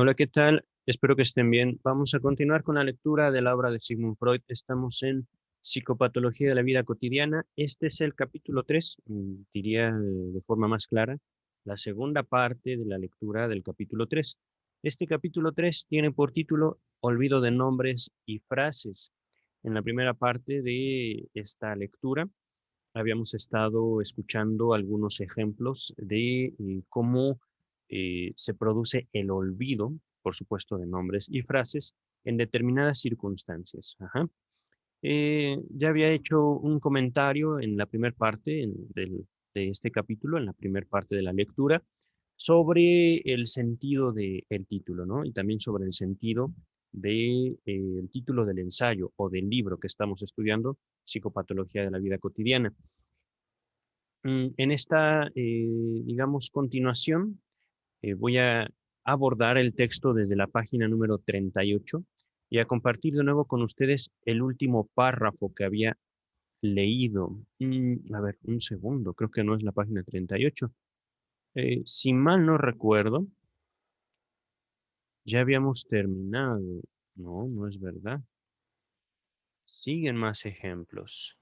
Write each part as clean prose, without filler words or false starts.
Hola, ¿qué tal? Espero que estén bien. Vamos a continuar con la lectura de la obra de Sigmund Freud. Estamos en Psicopatología de la vida cotidiana. Este es el capítulo 3, diría de forma más clara, la segunda parte de la lectura del capítulo 3. Este capítulo 3 tiene por título Olvido de nombres y frases. En la primera parte de esta lectura habíamos estado escuchando algunos ejemplos de cómo se produce el olvido, por supuesto, de nombres y frases en determinadas circunstancias. Ajá. Ya había hecho un comentario en la primera parte de este capítulo, en la primera parte de la lectura, sobre el sentido del título, ¿no? Y también sobre el sentido del título del ensayo o del libro que estamos estudiando, Psicopatología de la vida cotidiana. En esta, digamos, continuación, voy a abordar el texto desde la página número 38 y a compartir de nuevo con ustedes el último párrafo que había leído. A ver, un segundo, creo que no es la página 38. Si mal no recuerdo, ya habíamos terminado. No, no es verdad. Siguen más ejemplos.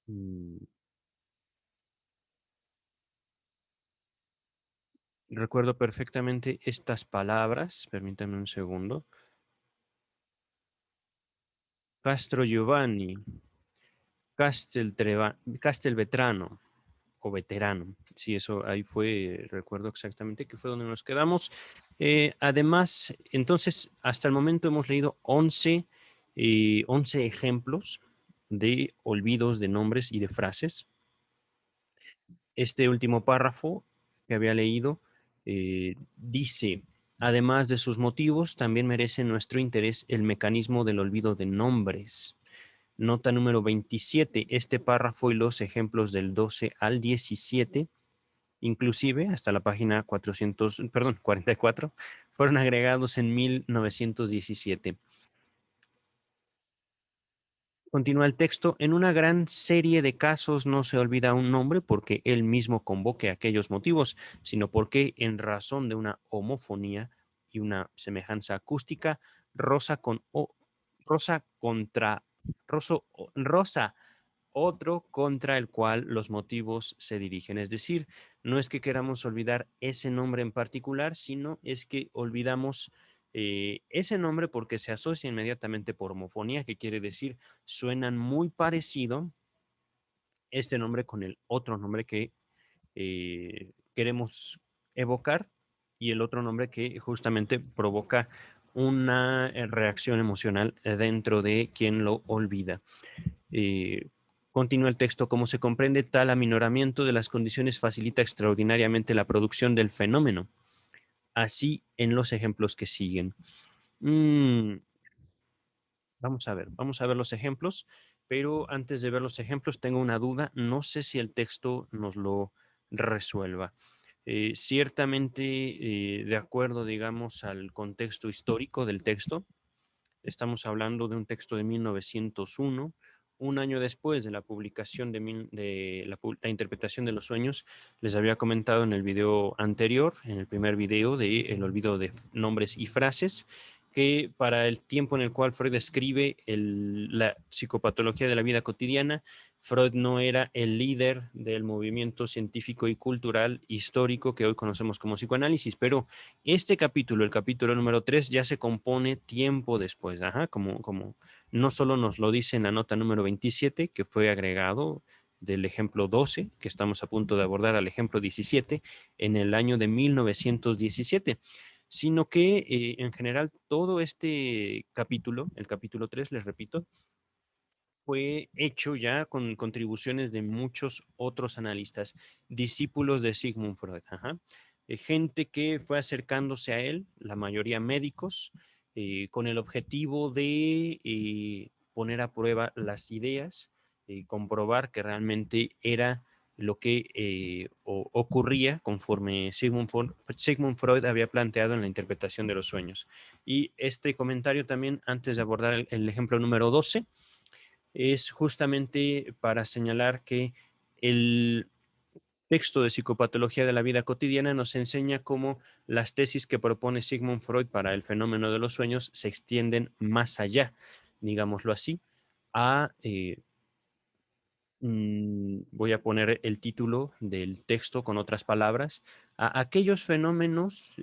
Mm, Recuerdo perfectamente estas palabras. Permítame un segundo. Castro Giovanni, Castelvetrano o veterano. Sí, eso ahí fue, recuerdo exactamente que fue donde nos quedamos. Además, entonces, hasta el momento hemos leído 11 ejemplos de olvidos de nombres y de frases. Este último párrafo que había leído dice, además de sus motivos, también merece nuestro interés el mecanismo del olvido de nombres. Nota número 27. Este párrafo y los ejemplos del 12 al 17, inclusive hasta la página 44, fueron agregados en 1917. Continúa el texto. En una gran serie de casos no se olvida un nombre porque él mismo convoque aquellos motivos, sino porque en razón de una homofonía y una semejanza acústica, rosa con o, rosa contra rosa otro contra el cual los motivos se dirigen. Es decir, no es que queramos olvidar ese nombre en particular, sino es que olvidamos ese nombre porque se asocia inmediatamente por homofonía, que quiere decir suenan muy parecido este nombre con el otro nombre que queremos evocar y el otro nombre que justamente provoca una reacción emocional dentro de quien lo olvida. Eh, Continúa el texto. Como se comprende, tal aminoramiento de las condiciones facilita extraordinariamente la producción del fenómeno. Así en los ejemplos que siguen. Mm, vamos a ver los ejemplos, pero antes de ver los ejemplos tengo una duda. No sé si el texto nos lo resuelva. Ciertamente, de acuerdo, digamos, al contexto histórico del texto, estamos hablando de un texto de 1901, un año después de la publicación la interpretación de los sueños. Les había comentado en el video anterior, en el primer video de El olvido de nombres y frases, que para el tiempo en el cual Freud escribe la psicopatología de la vida cotidiana, Freud no era el líder del movimiento científico y cultural histórico que hoy conocemos como psicoanálisis, pero este capítulo, el capítulo número 3, ya se compone tiempo después, ajá, como no solo nos lo dice en la nota número 27, que fue agregado del ejemplo 12, que estamos a punto de abordar al ejemplo 17, en el año de 1917, sino que en general todo este capítulo, el capítulo 3, les repito, fue hecho ya con contribuciones de muchos otros analistas, discípulos de Sigmund Freud. Ajá. Gente que fue acercándose a él, la mayoría médicos, con el objetivo de poner a prueba las ideas, comprobar que realmente era lo que ocurría conforme Sigmund Freud había planteado en la interpretación de los sueños. Y este comentario también, antes de abordar el ejemplo número 12, es justamente para señalar que el texto de psicopatología de la vida cotidiana nos enseña cómo las tesis que propone Sigmund Freud para el fenómeno de los sueños se extienden más allá, digámoslo así, a, voy a poner el título del texto con otras palabras, a aquellos fenómenos,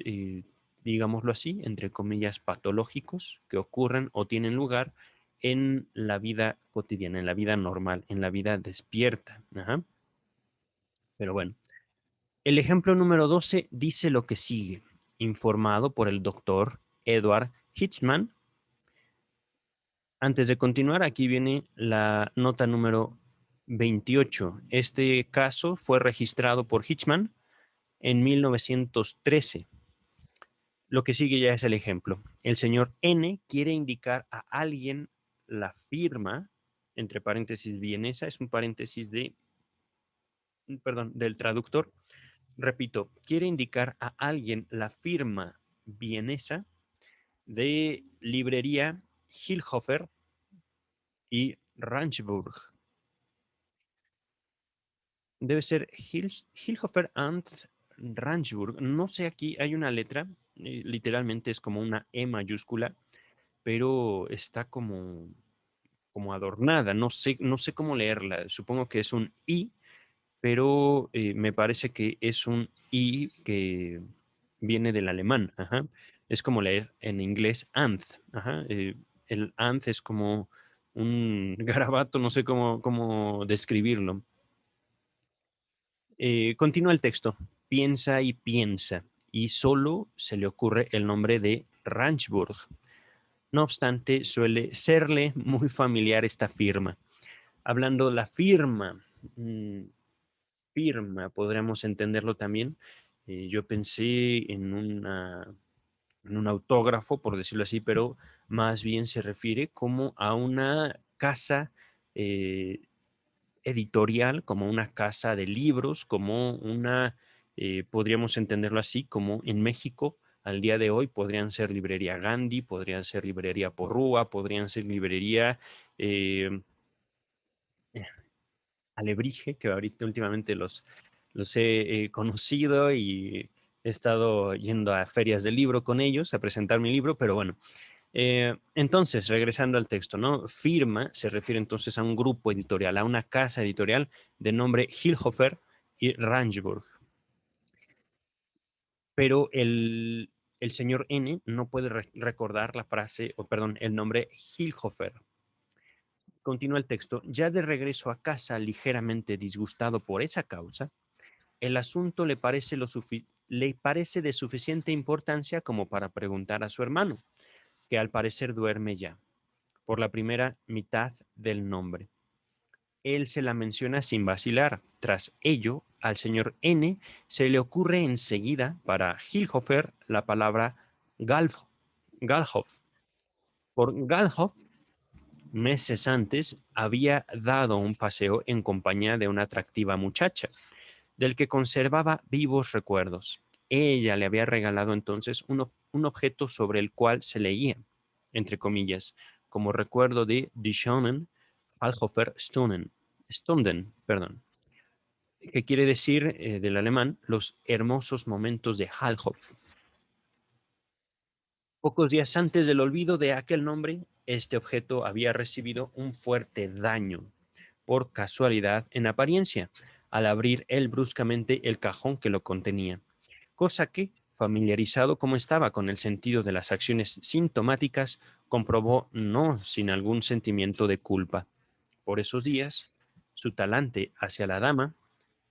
digámoslo así, entre comillas, patológicos que ocurren o tienen lugar en la vida cotidiana, en la vida normal, en la vida despierta. Ajá. Pero bueno, el ejemplo número 12 dice lo que sigue, informado por el doctor Edward Hitchman. Antes de continuar, aquí viene la nota número 28. Este caso fue registrado por Hitchman en 1913. Lo que sigue ya es el ejemplo. El señor N quiere indicar a alguien la firma, entre paréntesis vienesa, es un paréntesis de, perdón, del traductor. Repito, quiere indicar a alguien la firma vienesa de librería Hilhofer y Ranchburg. Debe ser Hilhofer and Ranchburg. No sé, aquí hay una letra, literalmente es como una E mayúscula, pero está como adornada. No sé cómo leerla. Supongo que es un I, pero me parece que es un I que viene del alemán. Ajá. Es como leer en inglés and. Ajá. El and es como un garabato, no sé cómo describirlo. Continúa el texto. Piensa y piensa, y solo se le ocurre el nombre de Ranchburg. No obstante, suele serle muy familiar esta firma. Hablando de la firma, firma, podríamos entenderlo también. Yo pensé en un autógrafo, por decirlo así, pero más bien se refiere como a una casa eh, editorial, como una casa de libros, como podríamos entenderlo así, como en México al día de hoy podrían ser librería Gandhi, podrían ser librería Porrúa, podrían ser librería eh, Alebrije, que ahorita últimamente los he conocido y he estado yendo a ferias de libro con ellos a presentar mi libro, pero bueno. Entonces, regresando al texto, ¿no? Firma se refiere entonces a un grupo editorial, a una casa editorial de nombre Hilhofer y Rangeburg. Pero el señor N no puede recordar la frase, o perdón, el nombre Hilhofer. Continúa el texto. Ya de regreso a casa, ligeramente disgustado por esa causa, el asunto le parece de suficiente importancia como para preguntar a su hermano, que al parecer duerme ya, por la primera mitad del nombre. Él se la menciona sin vacilar. Tras ello, al señor N se le ocurre enseguida para Hilhofer la palabra Galhof. Por Galhof, meses antes, había dado un paseo en compañía de una atractiva muchacha, del que conservaba vivos recuerdos. Ella le había regalado entonces un objeto sobre el cual se leía, entre comillas, como recuerdo de Die schönen Alhofer Stunden, perdón, que quiere decir del alemán los hermosos momentos de Hallhof. Pocos días antes del olvido de aquel nombre, este objeto había recibido un fuerte daño, por casualidad en apariencia, al abrir él bruscamente el cajón que lo contenía, cosa que, familiarizado como estaba con el sentido de las acciones sintomáticas, comprobó no sin algún sentimiento de culpa. Por esos días, su talante hacia la dama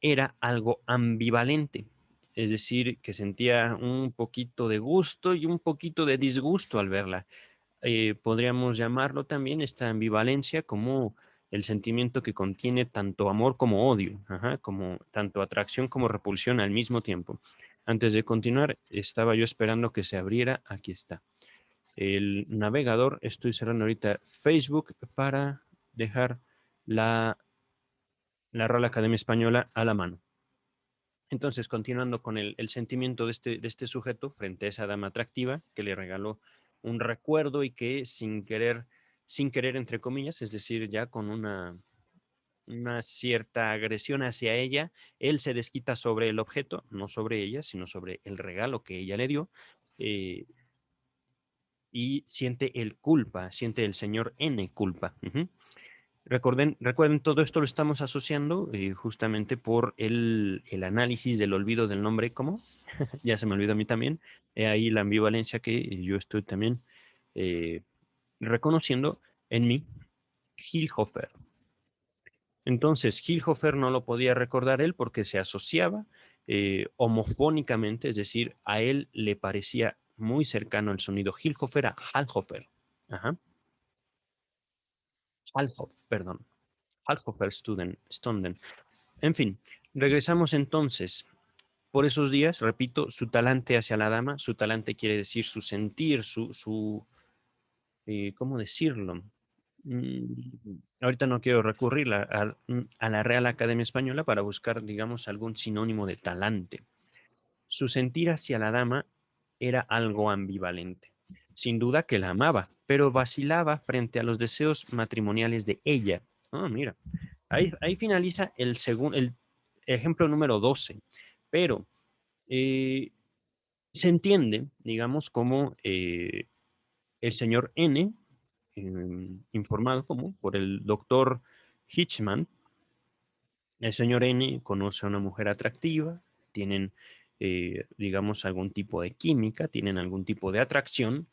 era algo ambivalente, es decir, que sentía un poquito de gusto y un poquito de disgusto al verla. Podríamos llamarlo también esta ambivalencia como el sentimiento que contiene tanto amor como odio, ajá, como tanto atracción como repulsión al mismo tiempo. Antes de continuar, estaba yo esperando que se abriera. Aquí está. El navegador, estoy cerrando ahorita Facebook para dejar la Real Academia Española a la mano. Entonces, continuando con el sentimiento de este sujeto frente a esa dama atractiva que le regaló un recuerdo y que sin querer, entre comillas, es decir, ya con una una cierta agresión hacia ella. Él se desquita sobre el objeto, no sobre ella, sino sobre el regalo que ella le dio. eh, y siente el culpa, siente el señor N culpa. Ujú. Recuerden, todo esto lo estamos asociando justamente por el análisis del olvido del nombre, ¿cómo? Ya se me olvidó a mí también. He ahí la ambivalencia que yo estoy también eh, reconociendo en mí, Hilhofer. Entonces, Hilhofer no lo podía recordar él porque se asociaba homofónicamente, es decir, a él le parecía muy cercano el sonido Hilhofer a Hallhofer. Ajá. Hallhof, perdón. Hallhofer Stunden. En fin, regresamos entonces. Por esos días, repito, su talante hacia la dama, su talante quiere decir su sentir, ¿cómo decirlo? Ahorita no quiero recurrir a la Real Academia Española para buscar, digamos, algún sinónimo de talante. Su sentir hacia la dama era algo ambivalente. Sin duda que la amaba, pero vacilaba frente a los deseos matrimoniales de ella. Ah, mira, ahí finaliza el ejemplo número 12. Pero eh, se entiende, digamos, como el señor N, informado como por el doctor Hitchman, el señor N conoce a una mujer atractiva, tienen, digamos, algún tipo de química, tienen algún tipo de atracción,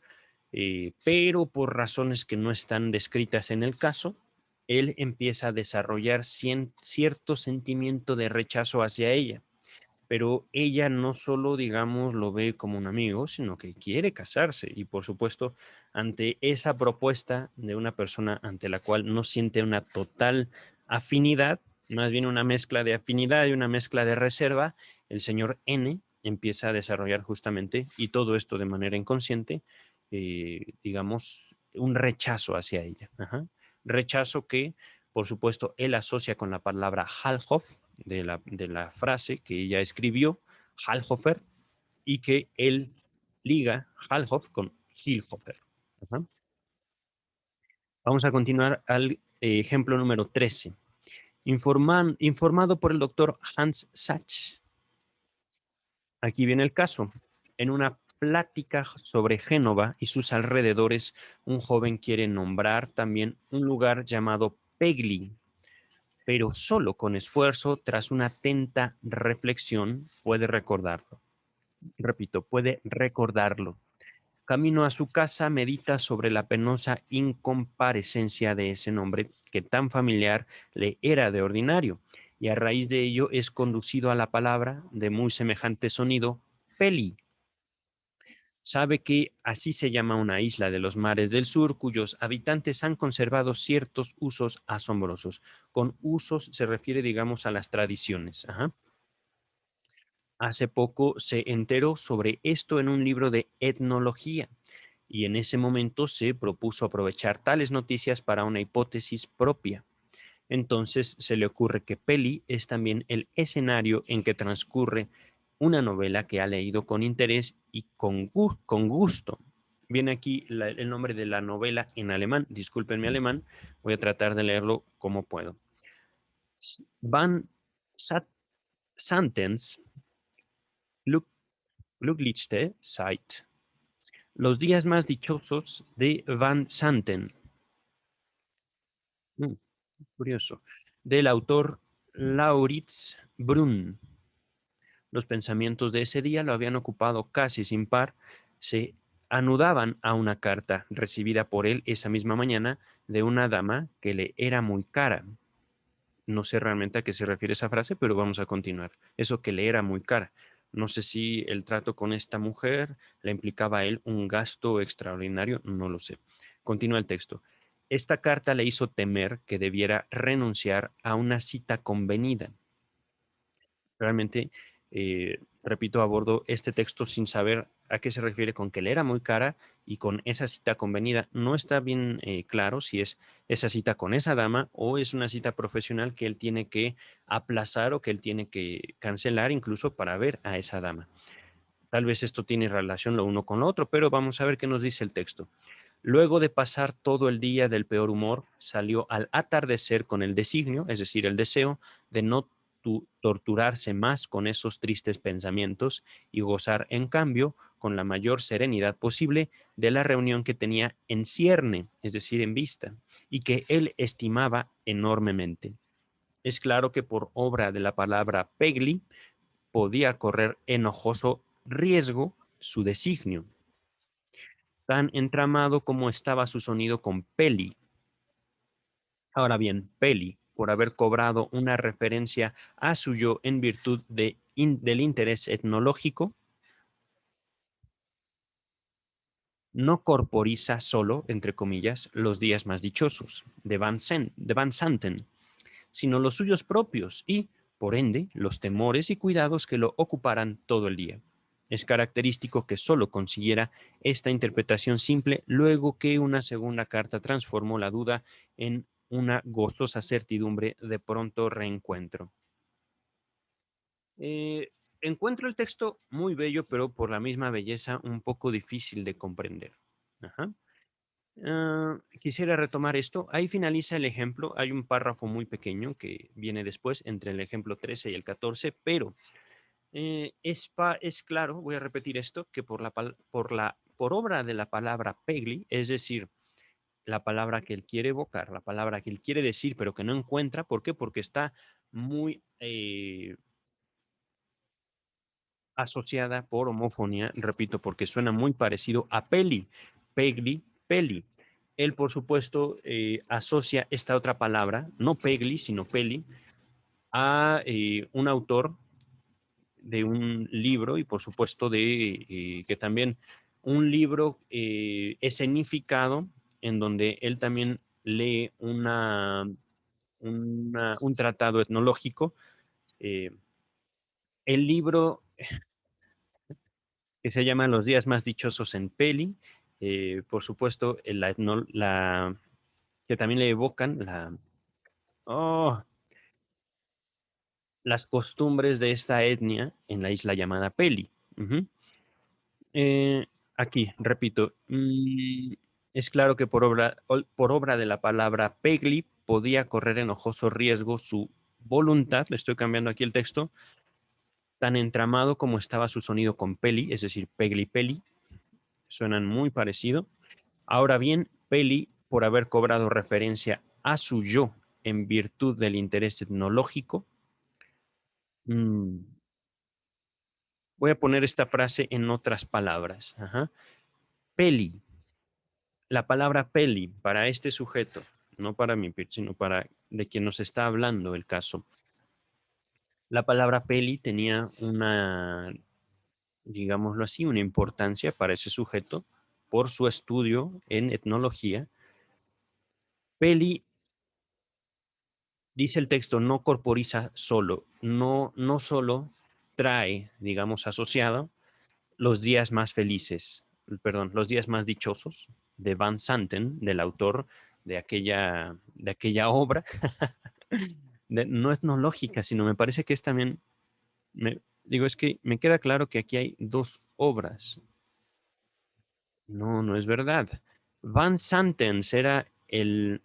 pero por razones que no están descritas en el caso, él empieza a desarrollar cierto sentimiento de rechazo hacia ella. Pero ella no solo, digamos, lo ve como un amigo, sino que quiere casarse. Y por supuesto, ante esa propuesta de una persona ante la cual no siente una total afinidad, más bien una mezcla de afinidad y una mezcla de reserva, el señor N empieza a desarrollar justamente, y todo esto de manera inconsciente, digamos, un rechazo hacia ella. Ajá. Rechazo que, por supuesto, él asocia con la palabra Hallhof, de la frase que ella escribió, Hallhofer, y que él liga Hallhof con Hilhofer. Ajá. Vamos a continuar al ejemplo número 13. Informado por el doctor Hans Sachs. Aquí viene el caso. En una plática sobre Génova y sus alrededores, un joven quiere nombrar también un lugar llamado Pegli, pero solo con esfuerzo, tras una atenta reflexión, puede recordarlo. Repito, puede recordarlo. Camino a su casa, medita sobre la penosa incomparecencia de ese nombre que tan familiar le era de ordinario, y a raíz de ello es conducido a la palabra de muy semejante sonido, Peli. Sabe que así se llama una isla de los mares del sur cuyos habitantes han conservado ciertos usos asombrosos. Con usos se refiere, digamos, a las tradiciones. Ajá. Hace poco se enteró sobre esto en un libro de etnología y en ese momento se propuso aprovechar tales noticias para una hipótesis propia. Entonces se le ocurre que Peli es también el escenario en que transcurre una novela que ha leído con interés y con gusto. Viene aquí el nombre de la novela en alemán, disculpen mi alemán, voy a tratar de leerlo como puedo. Van Santens glücklichste Zeit. Los días más dichosos de Van Santen. Mm, curioso. Del autor Lauritz Brunn. Los pensamientos de ese día lo habían ocupado casi sin par. Se anudaban a una carta recibida por él esa misma mañana de una dama que le era muy cara. No sé realmente a qué se refiere esa frase, pero vamos a continuar. Eso que le era muy cara. No sé si el trato con esta mujer le implicaba a él un gasto extraordinario, no lo sé. Continúa el texto. Esta carta le hizo temer que debiera renunciar a una cita convenida. Realmente, repito, abordo este texto sin saber a qué se refiere con que le era muy cara y con esa cita convenida. No está bien claro si es esa cita con esa dama o es una cita profesional que él tiene que aplazar o que él tiene que cancelar incluso para ver a esa dama. Tal vez esto tiene relación lo uno con lo otro, pero vamos a ver qué nos dice el texto. Luego de pasar todo el día del peor humor, salió al atardecer con el designio, es decir, el deseo de no torturarse más con esos tristes pensamientos y gozar, en cambio, con la mayor serenidad posible de la reunión que tenía en cierne, es decir, en vista, y que él estimaba enormemente. Es claro que por obra de la palabra Pegli podía correr enojoso riesgo su designio, tan entramado como estaba su sonido con Peli. Ahora bien, Peli, por haber cobrado una referencia a su yo en virtud del interés etnológico, no corporiza solo, entre comillas, los días más dichosos de Van Santen, sino los suyos propios y, por ende, los temores y cuidados que lo ocuparan todo el día. Es característico que solo consiguiera esta interpretación simple luego que una segunda carta transformó la duda en una gozosa certidumbre de pronto reencuentro. Eh, Encuentro el texto muy bello, pero por la misma belleza un poco difícil de comprender. Ajá. Quisiera retomar esto. Ahí finaliza el ejemplo. Hay un párrafo muy pequeño que viene después entre el ejemplo 13 y el 14, pero es claro, voy a repetir esto, que por obra de la palabra pegli, es decir, la palabra que él quiere evocar, la palabra que él quiere decir, pero que no encuentra. ¿Por qué? Porque está muy asociada por homofonía, repito, porque suena muy parecido a peli, pegli, peli. Él, por supuesto, asocia esta otra palabra, no pegli, sino peli, a un autor de un libro y, por supuesto, de que también un libro escenificado en donde él también lee un tratado etnológico. Eh, el libro que se llama Los días más dichosos en Peli. Por supuesto, que también le evocan oh, las costumbres de esta etnia en la isla llamada Peli. Ujú. Aquí, repito, es claro que por obra de la palabra Pegli podía correr enojoso riesgo su voluntad, le estoy cambiando aquí el texto, tan entramado como estaba su sonido con Peli, es decir, Pegli Peli, suenan muy parecido. Ahora bien, Peli, por haber cobrado referencia a su yo en virtud del interés etnológico, mmm, voy a poner esta frase en otras palabras. Ajá. Peli, la palabra peli para este sujeto, no para mí, sino para de quien nos está hablando el caso. La palabra peli tenía digámoslo así, una importancia para ese sujeto por su estudio en etnología. Peli, dice el texto, no corporiza solo, no solo trae, digamos, asociado los días más felices, perdón, los días más dichosos de Van Santen, del autor de aquella obra. No es no lógica, sino me parece que es también, digo, es que me queda claro que aquí hay dos obras. No, no es verdad. Van Santen era el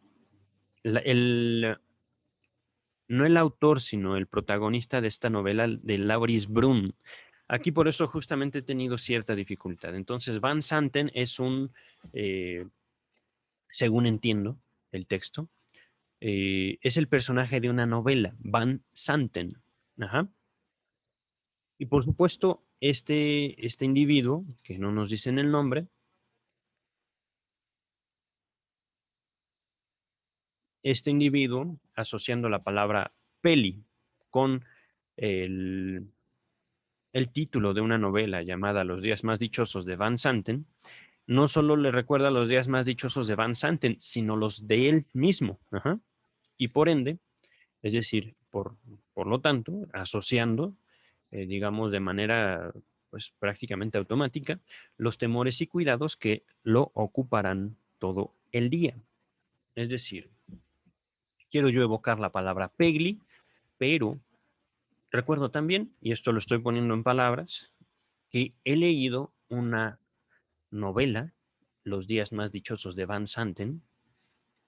no el autor, sino el protagonista de esta novela de Lauris Brunn. Aquí por eso justamente he tenido cierta dificultad. Entonces, Van Santen es eh, según entiendo el texto, es el personaje de una novela, Van Santen. Ajá. Y por supuesto, este individuo, que no nos dicen el nombre, este individuo, asociando la palabra peli con el, el título de una novela llamada Los días más dichosos de Van Santen, no solo le recuerda los días más dichosos de Van Santen, sino los de él mismo. Ajá. Y por ende, es decir, por lo tanto, asociando, digamos, de manera pues prácticamente automática, los temores y cuidados que lo ocuparán todo el día. Es decir, quiero yo evocar la palabra Pegli, pero recuerdo también, y esto lo estoy poniendo en palabras, que he leído una novela Los días más dichosos de Van Santen,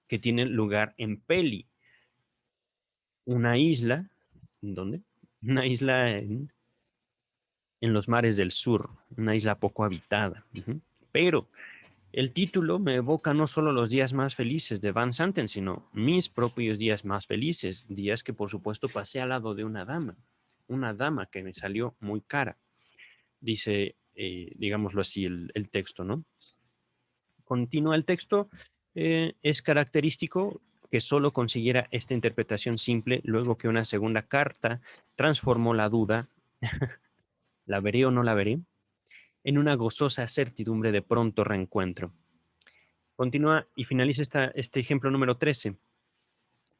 que tienen lugar en Peli, una isla, ¿en dónde? Una isla en los mares del sur, una isla poco habitada. Pero el título me evoca no solo los días más felices de Van Santen, sino mis propios días más felices, días que por supuesto pasé al lado de una dama que me salió muy cara. Dice, digámoslo así, el texto, ¿no? Continúa el texto, es característico que solo consiguiera esta interpretación simple luego que una segunda carta transformó la duda, ¿la veré o no la veré?, en una gozosa certidumbre de pronto reencuentro. Continúa y finaliza este ejemplo número 13.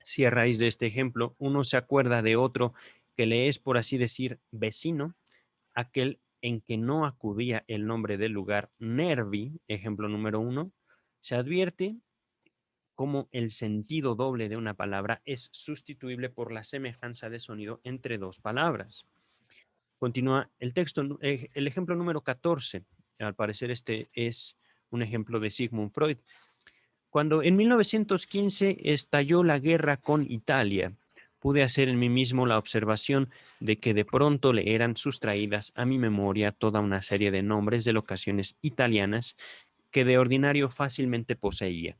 Si a raíz de este ejemplo uno se acuerda de otro que le es, por así decir, vecino, aquel en que no acudía el nombre del lugar Nervi, ejemplo número 1, se advierte cómo el sentido doble de una palabra es sustituible por la semejanza de sonido entre dos palabras. Continúa el texto, el ejemplo número 14. Al parecer este es un ejemplo de Sigmund Freud. Cuando en 1915 estalló la guerra con Italia, pude hacer en mí mismo la observación de que de pronto le eran sustraídas a mi memoria toda una serie de nombres de locaciones italianas que de ordinario fácilmente poseía.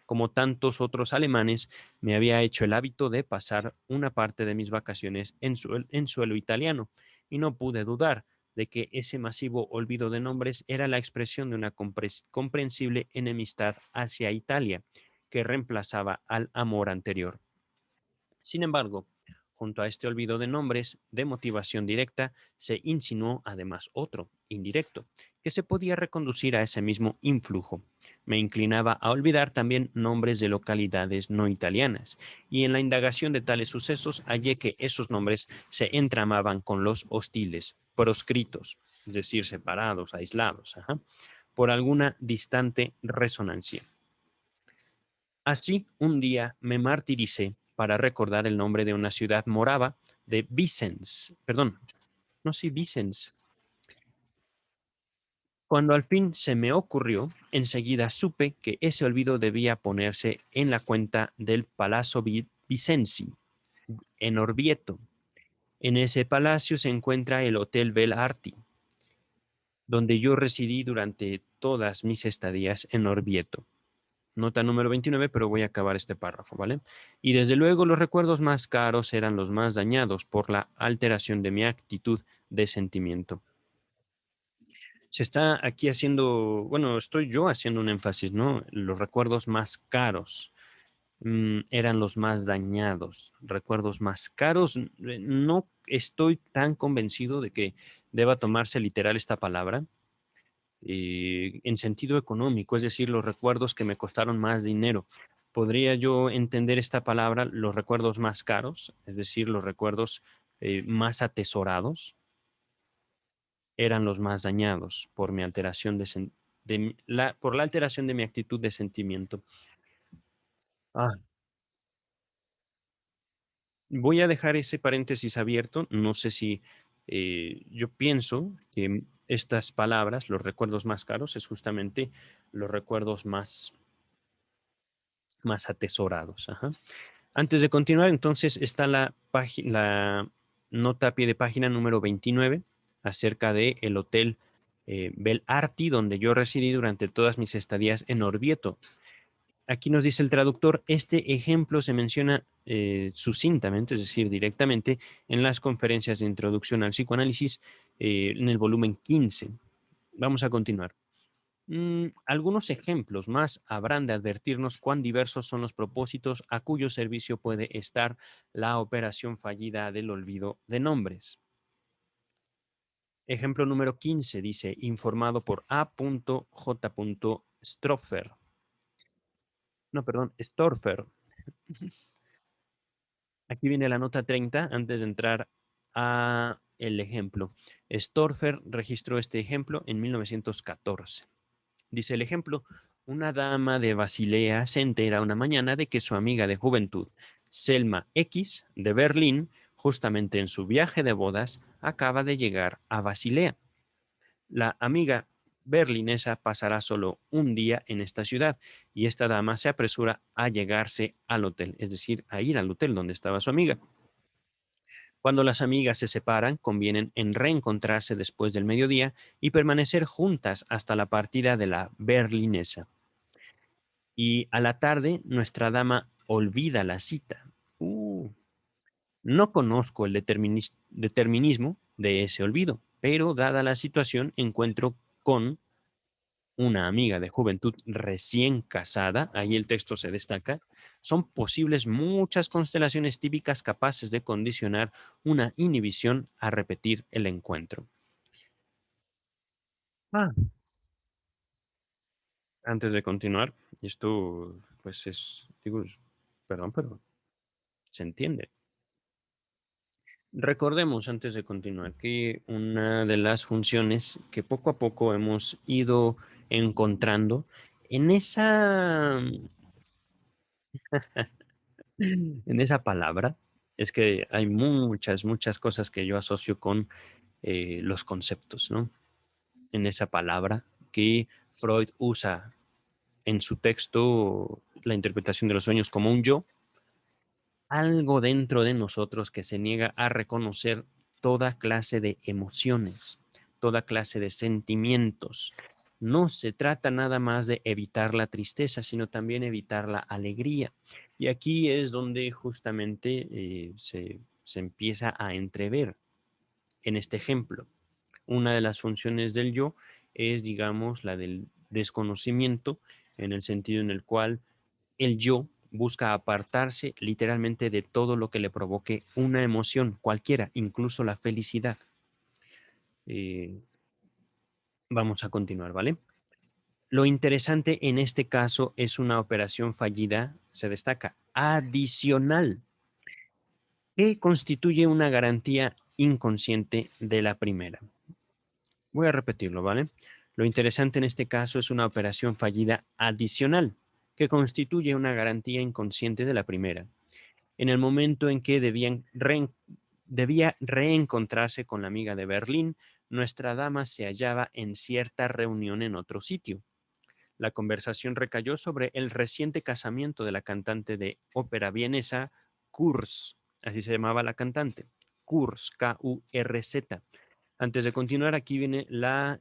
Como tantos otros alemanes, me había hecho el hábito de pasar una parte de mis vacaciones en suelo italiano, y no pude dudar de que ese masivo olvido de nombres era la expresión de una comprensible enemistad hacia Italia, que reemplazaba al amor anterior. Sin embargo, junto a este olvido de nombres de motivación directa, se insinuó además otro, indirecto, que se podía reconducir a ese mismo influjo. Me inclinaba a olvidar también nombres de localidades no italianas, y en la indagación de tales sucesos hallé que esos nombres se entramaban con los hostiles, proscritos, es decir, separados, aislados, por alguna distante resonancia. Así, un día me martiricé para recordar el nombre de una ciudad morava de Vicens, perdón, no sé, Vicens. Cuando al fin se me ocurrió, enseguida supe que ese olvido debía ponerse en la cuenta del Palazzo Vicenzi, en Orvieto. En ese palacio se encuentra el Hotel Bel Arti, donde yo residí durante todas mis estadías en Orvieto. Nota número 29, pero voy a acabar este párrafo, ¿vale? Y desde luego los recuerdos más caros eran los más dañados por la alteración de mi actitud de sentimiento. Se está aquí haciendo, bueno, estoy yo haciendo un énfasis, ¿no? Los recuerdos más caros eran los más dañados. Recuerdos más caros, no estoy tan convencido de que deba tomarse literal esta palabra en sentido económico, es decir, los recuerdos que me costaron más dinero. ¿Podría yo entender esta palabra, los recuerdos más caros, es decir, los recuerdos más atesorados, eran los más dañados por mi alteración por la alteración de mi actitud de sentimiento? Ah, voy a dejar ese paréntesis abierto. No sé si yo pienso que estas palabras, los recuerdos más caros, es justamente los recuerdos más atesorados. Ajá. Antes de continuar, entonces está la nota a pie de página número 29 acerca de el hotel Bel Arti, donde yo residí durante todas mis estadías en Orvieto. Aquí nos dice el traductor, este ejemplo se menciona sucintamente, es decir, directamente, en las conferencias de introducción al psicoanálisis en el volumen 15. Vamos a continuar. Algunos ejemplos más habrán de advertirnos cuán diversos son los propósitos a cuyo servicio puede estar la operación fallida del olvido de nombres. Ejemplo número 15 dice, informado por A.J. Stroffer. No, perdón, Storfer. Aquí viene la nota 30 antes de entrar a el ejemplo. Storfer registró este ejemplo en 1914. Dice el ejemplo, una dama de Basilea se entera una mañana de que su amiga de juventud, Selma X, de Berlín, justamente en su viaje de bodas, acaba de llegar a Basilea. La amiga berlinesa pasará solo un día en esta ciudad y esta dama se apresura a llegarse al hotel, es decir, a ir al hotel donde estaba su amiga. Cuando las amigas se separan, convienen en reencontrarse después del mediodía y permanecer juntas hasta la partida de la berlinesa. Y a la tarde, nuestra dama olvida la cita. No conozco el determinismo de ese olvido, pero dada la situación, encuentro con una amiga de juventud recién casada, ahí el texto se destaca, son posibles muchas constelaciones típicas capaces de condicionar una inhibición a repetir el encuentro. Ah, Antes de continuar, esto pues digo, perdón, pero se entiende. Recordemos antes de continuar que una de las funciones que poco a poco hemos ido encontrando en esa palabra es que hay muchas cosas que yo asocio con los conceptos, ¿no? En esa palabra que Freud usa en su texto la interpretación de los sueños como un yo, algo dentro de nosotros que se niega a reconocer toda clase de emociones, toda clase de sentimientos. No se trata nada más de evitar la tristeza, sino también evitar la alegría. Y aquí es donde justamente se empieza a entrever en este ejemplo. Una de las funciones del yo es, digamos, la del desconocimiento, en el sentido en el cual el yo busca apartarse literalmente de todo lo que le provoque una emoción cualquiera, incluso la felicidad. Eh, Vamos a continuar, ¿vale? Lo interesante en este caso es una operación fallida, se destaca, adicional, que constituye una garantía inconsciente de la primera. Voy a repetirlo, ¿vale? Lo interesante en este caso es una operación fallida adicional, que constituye una garantía inconsciente de la primera. En el momento en que debía reencontrarse con la amiga de Berlín, nuestra dama se hallaba en cierta reunión en otro sitio. La conversación recayó sobre el reciente casamiento de la cantante de ópera vienesa Kurz, así se llamaba la cantante, Kurz, Kurz. Antes de continuar, aquí viene la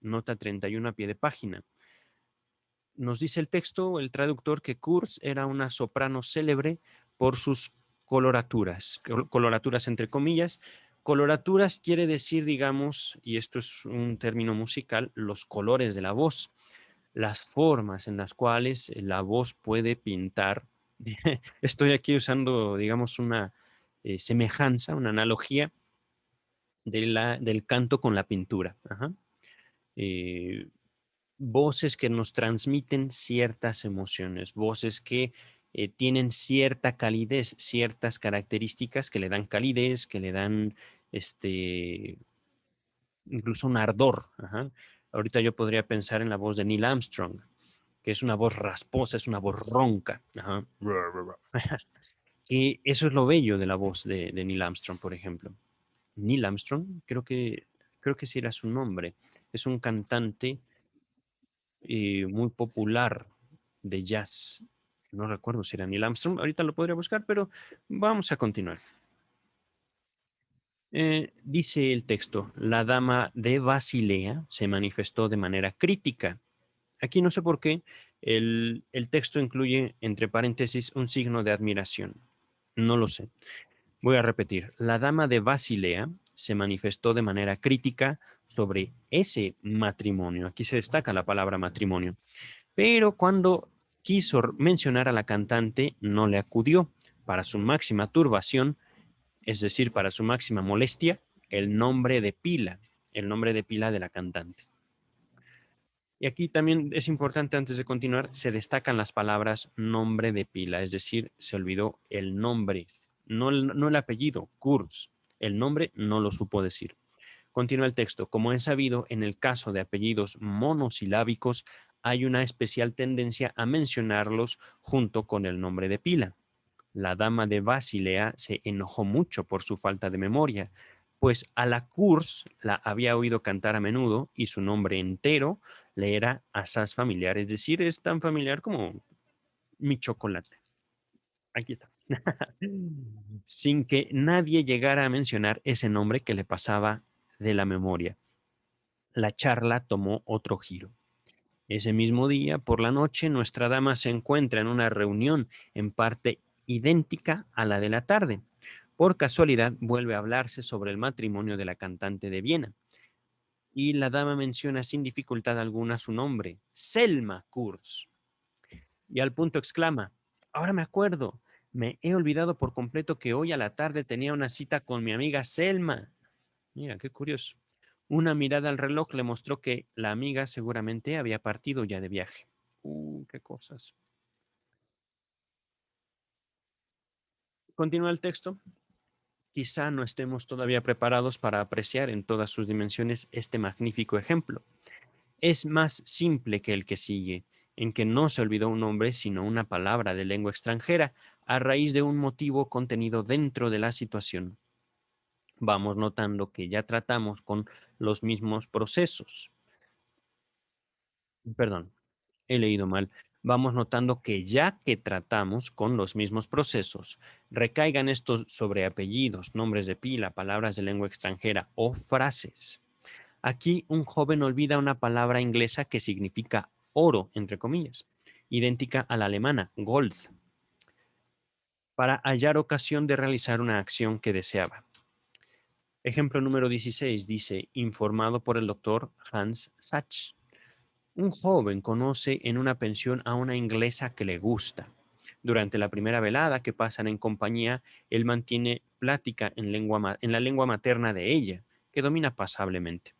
nota 31 a pie de página. Nos dice el texto, el traductor, que Kurz era una soprano célebre por sus coloraturas entre comillas. Coloraturas quiere decir, digamos, y esto es un término musical, los colores de la voz, las formas en las cuales la voz puede pintar. Estoy aquí usando, digamos, una semejanza, una analogía del canto con la pintura. Ajá. Eh, Voces que nos transmiten ciertas emociones, voces que tienen cierta calidez, ciertas características que le dan calidez, que le dan incluso un ardor. Ajá. Ahorita yo podría pensar en la voz de Neil Armstrong, que es una voz rasposa, es una voz ronca. Ajá. Y eso es lo bello de la voz de Neil Armstrong, por ejemplo. Neil Armstrong, creo que sí era su nombre. Es un cantante muy popular de jazz. No recuerdo si era Neil Armstrong, ahorita lo podría buscar, pero vamos a continuar. Dice el texto, la dama de Basilea se manifestó de manera crítica. Aquí no sé por qué el texto incluye entre paréntesis un signo de admiración. No lo sé. Voy a repetir. La dama de Basilea se manifestó de manera crítica sobre ese matrimonio. Aquí se destaca la palabra matrimonio. Pero cuando quiso mencionar a la cantante, no le acudió. Para su máxima turbación, es decir, para su máxima molestia, el nombre de pila de la cantante. Y aquí también es importante, antes de continuar, se destacan las palabras nombre de pila, es decir, se olvidó el nombre, no el apellido, Kurz. El nombre no lo supo decir. Continúa el texto. Como es sabido, en el caso de apellidos monosilábicos, hay una especial tendencia a mencionarlos junto con el nombre de pila. La dama de Basilea se enojó mucho por su falta de memoria, Pues a la Kurz la había oído cantar a menudo y su nombre entero le era asaz familiar, es decir, es tan familiar como mi chocolate. Aquí está. Sin que nadie llegara a mencionar ese nombre que le pasaba de la memoria. La charla tomó otro giro. Ese mismo día, por la noche, nuestra dama se encuentra en una reunión en parte idéntica a la de la tarde. Por casualidad, vuelve a hablarse sobre el matrimonio de la cantante de Viena. Y la dama menciona sin dificultad alguna su nombre, Selma Kurz. Y al punto exclama, ahora me acuerdo, me he olvidado por completo que hoy a la tarde tenía una cita con mi amiga Selma. Mira, qué curioso. Una mirada al reloj le mostró que la amiga seguramente había partido ya de viaje. Qué cosas. Continúa el texto. Quizá no estemos todavía preparados para apreciar en todas sus dimensiones este magnífico ejemplo. Es más simple que el que sigue, en que no se olvidó un nombre, sino una palabra de lengua extranjera, a raíz de un motivo contenido dentro de la situación. Vamos notando que ya tratamos con los mismos procesos. Perdón, he leído mal. Vamos notando que ya que tratamos con los mismos procesos, recaigan estos sobre apellidos, nombres de pila, palabras de lengua extranjera o frases. Aquí un joven olvida una palabra inglesa que significa oro, entre comillas, idéntica a la alemana, Gold, para hallar ocasión de realizar una acción que deseaba. Ejemplo número 16 dice, informado por el doctor Hans Sachs. Un joven conoce en una pensión a una inglesa que le gusta. Durante la primera velada que pasan en compañía, él mantiene plática en la lengua materna de ella, que domina pasablemente.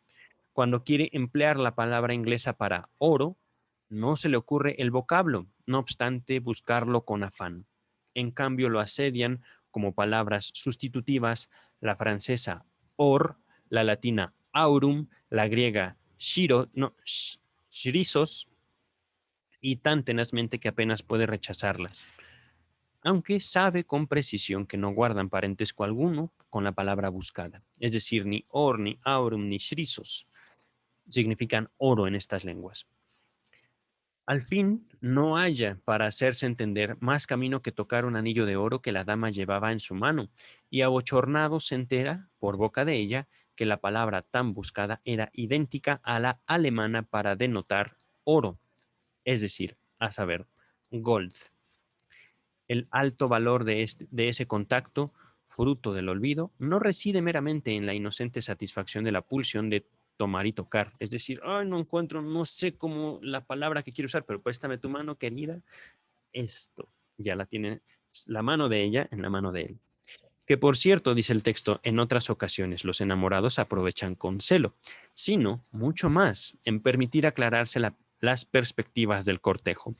Cuando quiere emplear la palabra inglesa para oro, no se le ocurre el vocablo, no obstante buscarlo con afán. En cambio, lo asedian como palabras sustitutivas la francesa or, la latina aurum, la griega shiro, no, shirizos, y tan tenazmente que apenas puede rechazarlas, aunque sabe con precisión que no guardan parentesco alguno con la palabra buscada. Es decir, ni or, ni aurum, ni shirizos significan oro en estas lenguas. Al fin, no haya para hacerse entender más camino que tocar un anillo de oro que la dama llevaba en su mano, y abochornado se entera, por boca de ella, que la palabra tan buscada era idéntica a la alemana para denotar oro, es decir, a saber, Gold. El alto valor de ese contacto, fruto del olvido, no reside meramente en la inocente satisfacción de la pulsión de tomar y tocar. Es decir, ay, no encuentro, no sé cómo la palabra que quiero usar, pero préstame tu mano, querida. Esto ya la tiene la mano de ella en la mano de él. Que por cierto, dice el texto, en otras ocasiones los enamorados aprovechan con celo, sino mucho más en permitir aclararse las perspectivas del cortejo.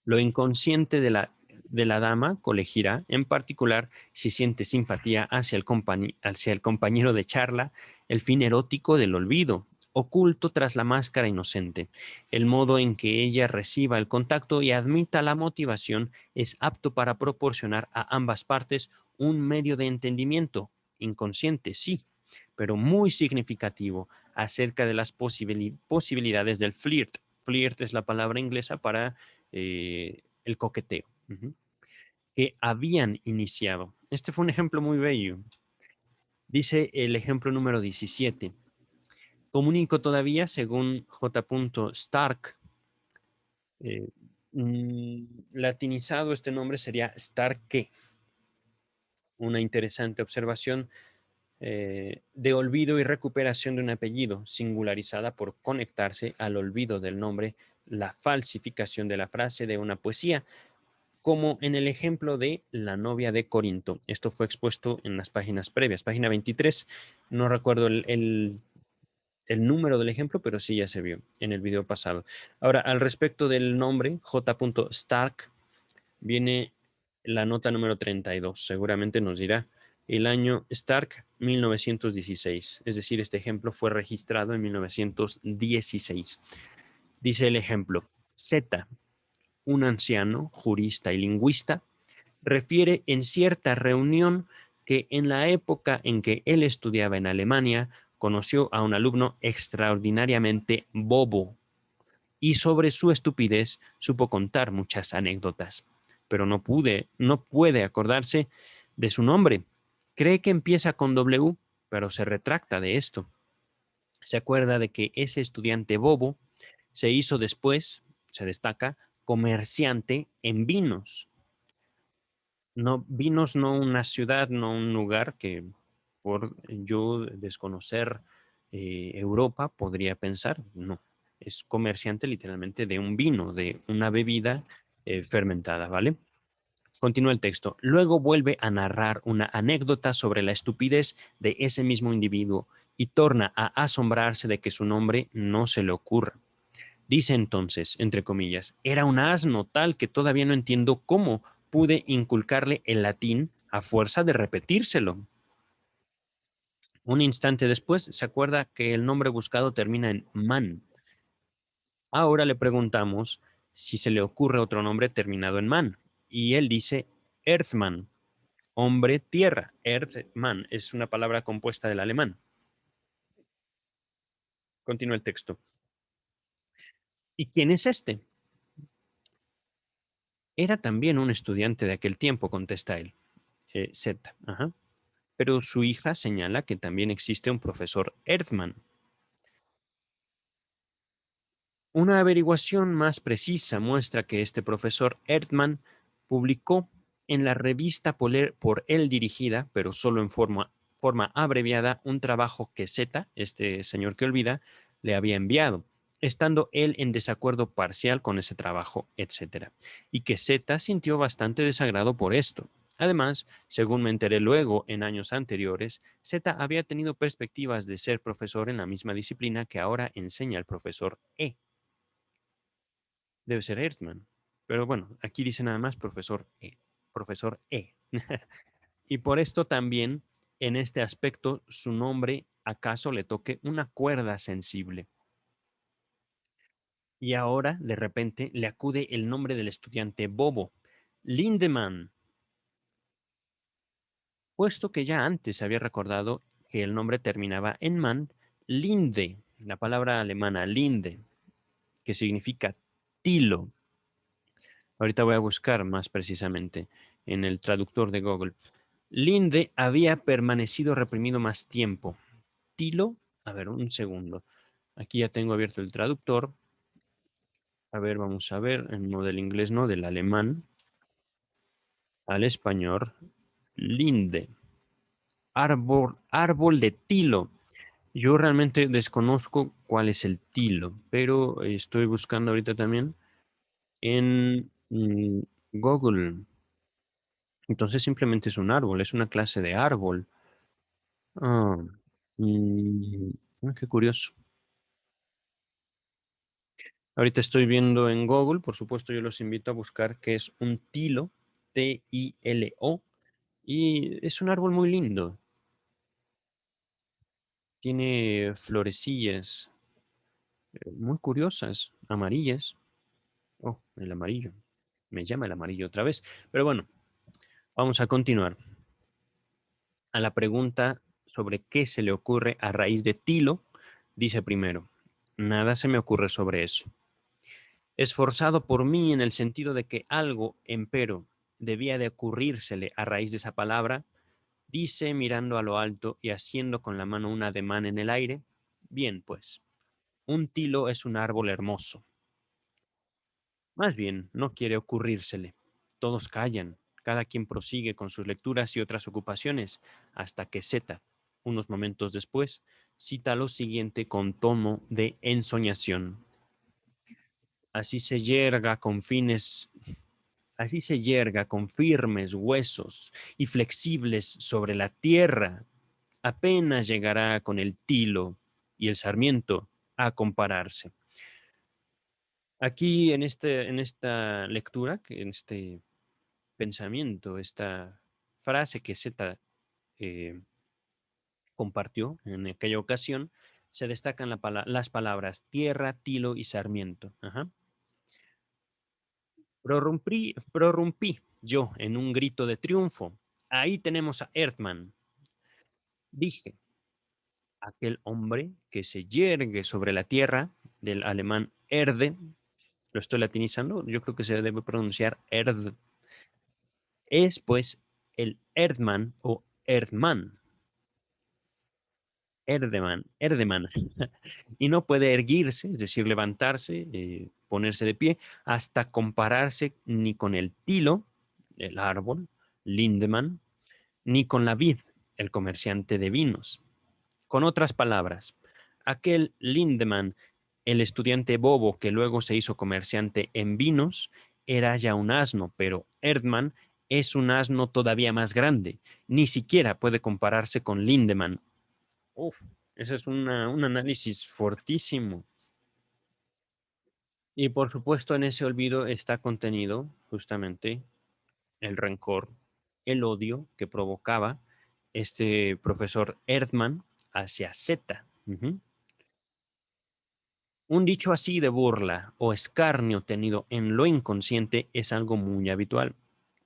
Lo inconsciente de la dama colegirá, en particular, si siente simpatía hacia el compañero de charla, el fin erótico del olvido, oculto tras la máscara inocente. El modo en que ella reciba el contacto y admita la motivación es apto para proporcionar a ambas partes un medio de entendimiento, inconsciente, sí, pero muy significativo acerca de las posibilidades del flirt. Flirt es la palabra inglesa para el coqueteo, que habían iniciado. Este fue un ejemplo muy bello. Dice el ejemplo número 17. Comunico todavía, según J. Stark, eh, latinizado este nombre sería Starke. Una interesante observación de olvido y recuperación de un apellido, singularizada por conectarse al olvido del nombre, la falsificación de la frase de una poesía, como en el ejemplo de la novia de Corinto. Esto fue expuesto en las páginas previas. Página 23, no recuerdo el número del ejemplo, pero sí ya se vio en el video pasado. Ahora, al respecto del nombre, J. Stark, viene la nota número 32. Seguramente nos dirá el año Stark 1916. Es decir, este ejemplo fue registrado en 1916. Dice el ejemplo, Z, un anciano, jurista y lingüista, refiere en cierta reunión que en la época en que él estudiaba en Alemania, conoció a un alumno extraordinariamente bobo y sobre su estupidez supo contar muchas anécdotas, pero no puede acordarse de su nombre. Cree que empieza con W, pero se retracta de esto. Se acuerda de que ese estudiante bobo se hizo después, se destaca, comerciante en vinos. No, vinos no una ciudad, no un lugar que por yo desconocer Europa podría pensar, no, es comerciante literalmente de un vino, de una bebida fermentada, ¿vale? Continúa el texto. Luego vuelve a narrar una anécdota sobre la estupidez de ese mismo individuo y torna a asombrarse de que su nombre no se le ocurra. Dice entonces, entre comillas, era un asno tal que todavía no entiendo cómo pude inculcarle el latín a fuerza de repetírselo. Un instante después se acuerda que el nombre buscado termina en man. Ahora le preguntamos si se le ocurre otro nombre terminado en man. Y él dice Earthman, hombre tierra. Earthman es una palabra compuesta del alemán. Continúa el texto. ¿Y quién es este? Era también un estudiante de aquel tiempo, contesta él. Z. Ajá. Pero su hija señala que también existe un profesor Erdmann. Una averiguación más precisa muestra que este profesor Erdmann publicó en la revista por él dirigida, pero solo en forma abreviada, un trabajo que Z, este señor que olvida, le había enviado, estando él en desacuerdo parcial con ese trabajo, etcétera, y que Z sintió bastante desagrado por esto. Además, según me enteré luego en años anteriores, Z había tenido perspectivas de ser profesor en la misma disciplina que ahora enseña el profesor E. Debe ser Earthman. Pero bueno, aquí dice nada más profesor E. Profesor E. Y por esto también, en este aspecto, su nombre acaso le toque una cuerda sensible. Y ahora, de repente, le acude el nombre del estudiante bobo, Lindemann, puesto que ya antes había recordado que el nombre terminaba en man, Linde, la palabra alemana Linde, que significa tilo. Ahorita voy a buscar más precisamente en el traductor de Google. Linde había permanecido reprimido más tiempo. Tilo, a ver, un segundo. Aquí ya tengo abierto el traductor. A ver, vamos a ver, no del inglés, no, del alemán al español. Linde, árbol de tilo. Yo realmente desconozco cuál es el tilo, pero estoy buscando ahorita también en Google. Entonces simplemente es un árbol, es una clase de árbol. Ah, mm, qué curioso. Ahorita estoy viendo en Google, por supuesto yo los invito a buscar qué es un tilo, Tilo, y es un árbol muy lindo. Tiene florecillas muy curiosas, amarillas. Oh, el amarillo. Me llama el amarillo otra vez. Pero bueno, vamos a continuar. A la pregunta sobre qué se le ocurre a raíz de tilo, dice primero, nada se me ocurre sobre eso. Esforzado por mí en el sentido de que algo, empero, debía de ocurrírsele a raíz de esa palabra, dice mirando a lo alto y haciendo con la mano un ademán en el aire, bien pues, un tilo es un árbol hermoso. Más bien, no quiere ocurrírsele. Todos callan, cada quien prosigue con sus lecturas y otras ocupaciones, hasta que Z, unos momentos después, cita lo siguiente con tono de ensoñación. Así se yerga con fines, así se yerga con firmes huesos y flexibles sobre la tierra. Apenas llegará con el tilo y el sarmiento a compararse. Aquí en esta lectura, en este pensamiento, esta frase que Z eh, compartió en aquella ocasión, se destacan las palabras tierra, tilo y sarmiento. Ajá. Prorrumpí yo en un grito de triunfo. Ahí tenemos a Erdmann. Dije, aquel hombre que se yergue sobre la tierra, del alemán Erde, lo estoy latinizando, yo creo que se debe pronunciar Erd, es pues el Erdmann o Erdmann, Erdemann, y no puede erguirse, es decir, levantarse, ponerse de pie, hasta compararse ni con el tilo, el árbol, Lindemann, ni con la vid, el comerciante de vinos. Con otras palabras, aquel Lindemann, el estudiante bobo que luego se hizo comerciante en vinos, era ya un asno, pero Erdmann es un asno todavía más grande. Ni siquiera puede compararse con Lindemann. Uf, ese es un análisis fortísimo. Y por supuesto en ese olvido está contenido justamente el rencor, el odio que provocaba este profesor Erdmann hacia Z. Ujú. Un dicho así de burla o escarnio tenido en lo inconsciente es algo muy habitual.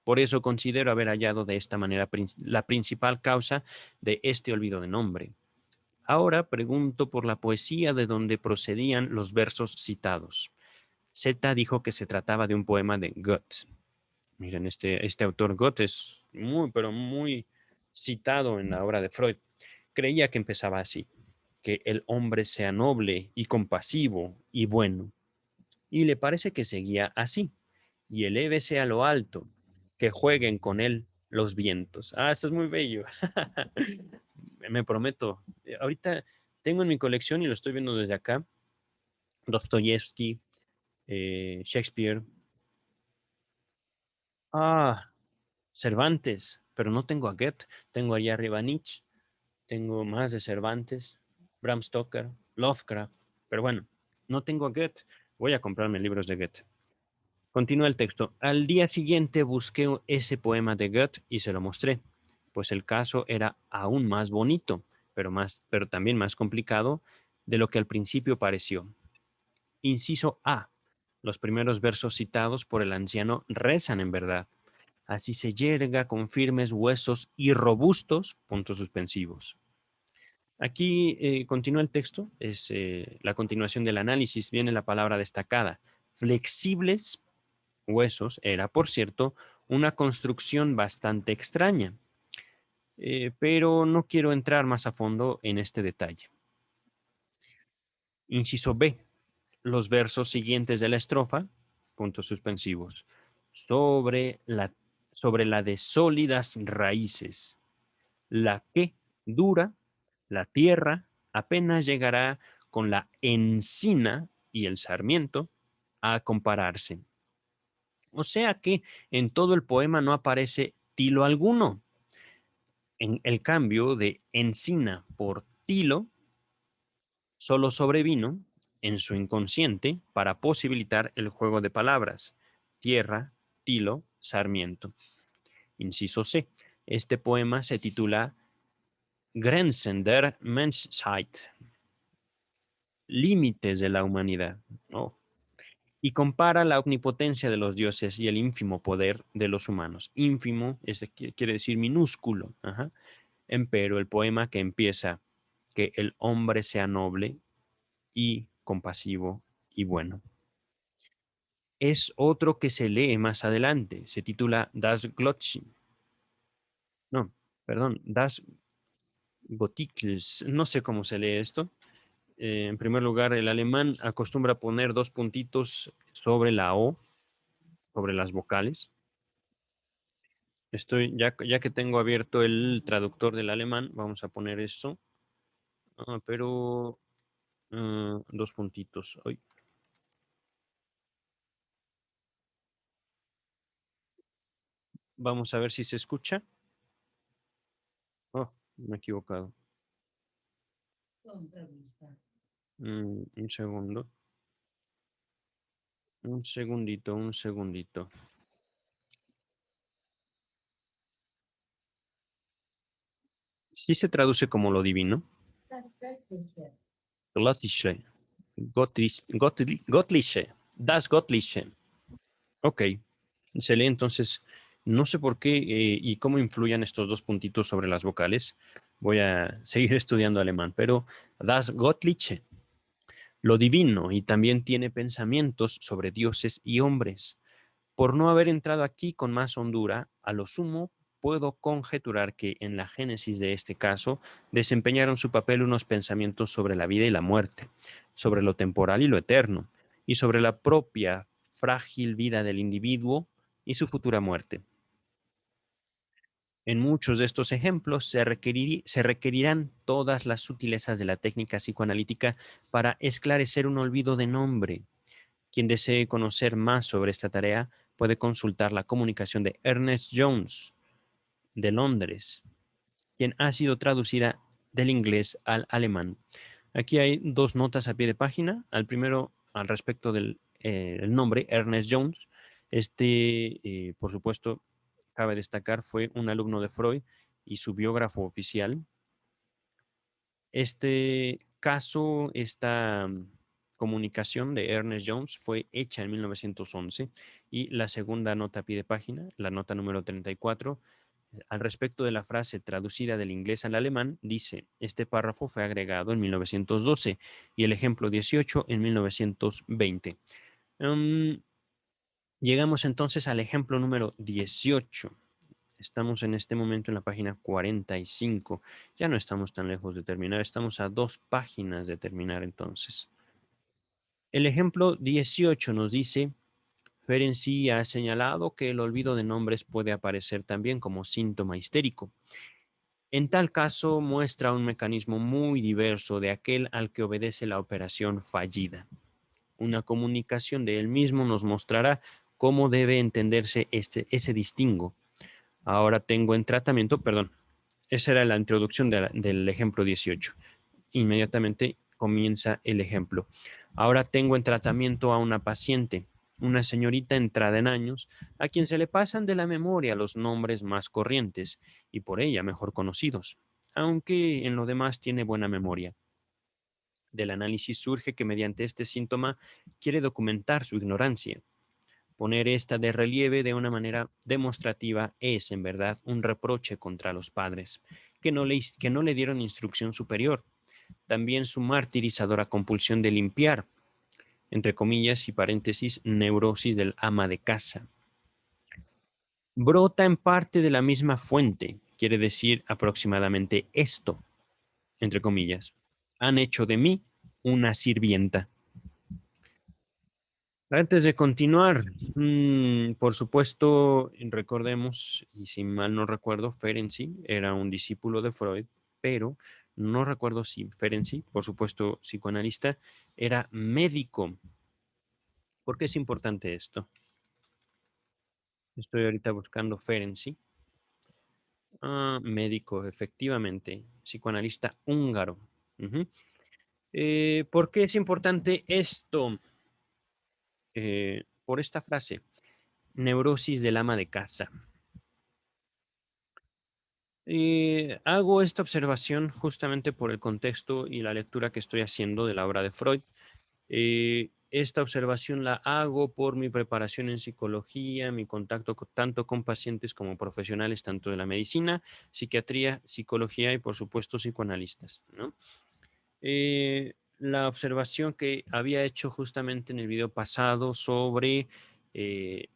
Por eso considero haber hallado de esta manera la principal causa de este olvido de nombre. Ahora pregunto por la poesía de donde procedían los versos citados. Z dijo que se trataba de un poema de Goethe. Miren, este autor Goethe es muy, pero muy citado en la obra de Freud. Creía que empezaba así, que el hombre sea noble y compasivo y bueno. Y le parece que seguía así, y elévese a lo alto, que jueguen con él los vientos. Ah, eso es muy bello. Me prometo. Ahorita tengo en mi colección y lo estoy viendo desde acá, Dostoyevsky, Shakespeare. Ah, Cervantes, pero no tengo a Goethe. Tengo allá arriba a Nietzsche, tengo más de Cervantes, Bram Stoker, Lovecraft. Pero bueno, no tengo a Goethe. Voy a comprarme libros de Goethe. Continúa el texto. Al día siguiente busqué ese poema de Goethe y se lo mostré, pues el caso era aún más bonito, pero también más complicado de lo que al principio pareció. Inciso A. Los primeros versos citados por el anciano rezan en verdad. Así se yerga con firmes huesos y robustos puntos suspensivos. Aquí continúa el texto, es la continuación del análisis, viene la palabra destacada. Flexibles huesos era, por cierto, una construcción bastante extraña, pero no quiero entrar más a fondo en este detalle. Inciso B. Los versos siguientes de la estrofa, puntos suspensivos, sobre la, sobre la de sólidas raíces, la que dura, la tierra, apenas llegará con la encina y el sarmiento a compararse. O sea que en todo el poema no aparece tilo alguno. En el cambio de encina por tilo solo sobrevino en su inconsciente para posibilitar el juego de palabras. Tierra, tilo, sarmiento. Inciso C. Este poema se titula Grenzen der Menschheit, límites de la humanidad. Oh, y compara la omnipotencia de los dioses y el ínfimo poder de los humanos. Ínfimo quiere decir minúsculo. Ajá. Empero el poema que empieza que el hombre sea noble y compasivo y bueno. Es otro que se lee más adelante. Se titula Das Glotschen. No, perdón, Das Gotikles. No sé cómo se lee esto. En primer lugar, el alemán acostumbra poner dos puntitos sobre la O, sobre las vocales. Ya que tengo abierto el traductor del alemán, vamos a poner esto. Pero dos puntitos. Ay, vamos a ver si se escucha. Oh, me he equivocado. Un segundo. Un segundito, un segundito. Sí se traduce como lo divino. Göttliche. Göttliche. Das Göttliche. Ok. Se lee entonces No sé por qué y cómo influyen estos dos puntitos sobre las vocales. Voy a seguir estudiando alemán, pero das Göttliche, lo divino, y también tiene pensamientos sobre dioses y hombres. Por no haber entrado aquí con más hondura, a lo sumo puedo conjeturar que en la génesis de este caso desempeñaron su papel unos pensamientos sobre la vida y la muerte, sobre lo temporal y lo eterno, y sobre la propia frágil vida del individuo y su futura muerte. En muchos de estos ejemplos se requerirán todas las sutilezas de la técnica psicoanalítica para esclarecer un olvido de nombre. Quien desee conocer más sobre esta tarea puede consultar la comunicación de Ernest Jones, de Londres, quien ha sido traducida del inglés al alemán. Aquí hay dos notas a pie de página. Al primero, al respecto del el nombre, Ernest Jones. Por supuesto, cabe destacar, fue un alumno de Freud y su biógrafo oficial. Este caso, esta comunicación de Ernest Jones fue hecha en 1911 y la segunda nota a pie de página, la nota número 34, al respecto de la frase traducida del inglés al alemán, dice, este párrafo fue agregado en 1912 y el ejemplo 18 en 1920. Llegamos entonces al ejemplo número 18. Estamos en este momento en la página 45. Ya no estamos tan lejos de terminar, estamos a 2 páginas de terminar entonces. El ejemplo 18 nos dice, Ferenczi ha señalado que el olvido de nombres puede aparecer también como síntoma histérico. En tal caso, muestra un mecanismo muy diverso de aquel al que obedece la operación fallida. Una comunicación de él mismo nos mostrará cómo debe entenderse ese distingo. Ahora tengo en tratamiento, perdón, esa era la introducción del ejemplo 18. Inmediatamente comienza el ejemplo. Ahora tengo en tratamiento a una paciente, una señorita entrada en años, a quien se le pasan de la memoria los nombres más corrientes y por ella mejor conocidos, aunque en lo demás tiene buena memoria. Del análisis surge que mediante este síntoma quiere documentar su ignorancia. Poner esta de relieve de una manera demostrativa es, en verdad, un reproche contra los padres, que no le dieron instrucción superior. También su martirizadora compulsión de limpiar, entre comillas y paréntesis, neurosis del ama de casa. Brota en parte de la misma fuente, quiere decir aproximadamente esto, entre comillas. Han hecho de mí una sirvienta. Antes de continuar, por supuesto, recordemos, y si mal no recuerdo, Ferenczi era un discípulo de Freud, pero no recuerdo si Ferenczi, por supuesto, psicoanalista, era médico. ¿Por qué es importante esto? Estoy ahorita buscando Ferenczi. Médico, efectivamente, psicoanalista húngaro. Ujú. ¿Por qué es importante esto? Por esta frase, neurosis del ama de casa. Hago esta observación justamente por el contexto y la lectura que estoy haciendo de la obra de Freud. Esta observación la hago por mi preparación en psicología, mi contacto tanto con pacientes como profesionales, tanto de la medicina, psiquiatría, psicología y por supuesto psicoanalistas, ¿no? La observación que había hecho justamente en el video pasado sobre eh,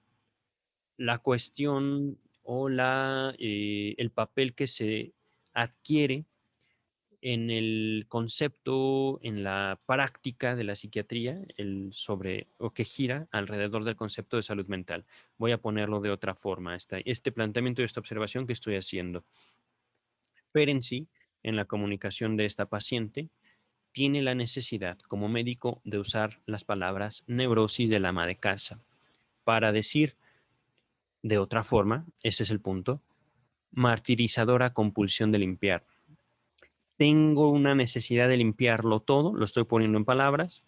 la cuestión o el papel que se adquiere en el concepto, en la práctica de la psiquiatría, o que gira alrededor del concepto de salud mental. Voy a ponerlo de otra forma, este planteamiento y esta observación que estoy haciendo. Ferenczi, en la comunicación de esta paciente, tiene la necesidad como médico de usar las palabras neurosis del ama de casa para decir de otra forma, ese es el punto, martirizadora compulsión de limpiar. Tengo una necesidad de limpiarlo todo, lo estoy poniendo en palabras,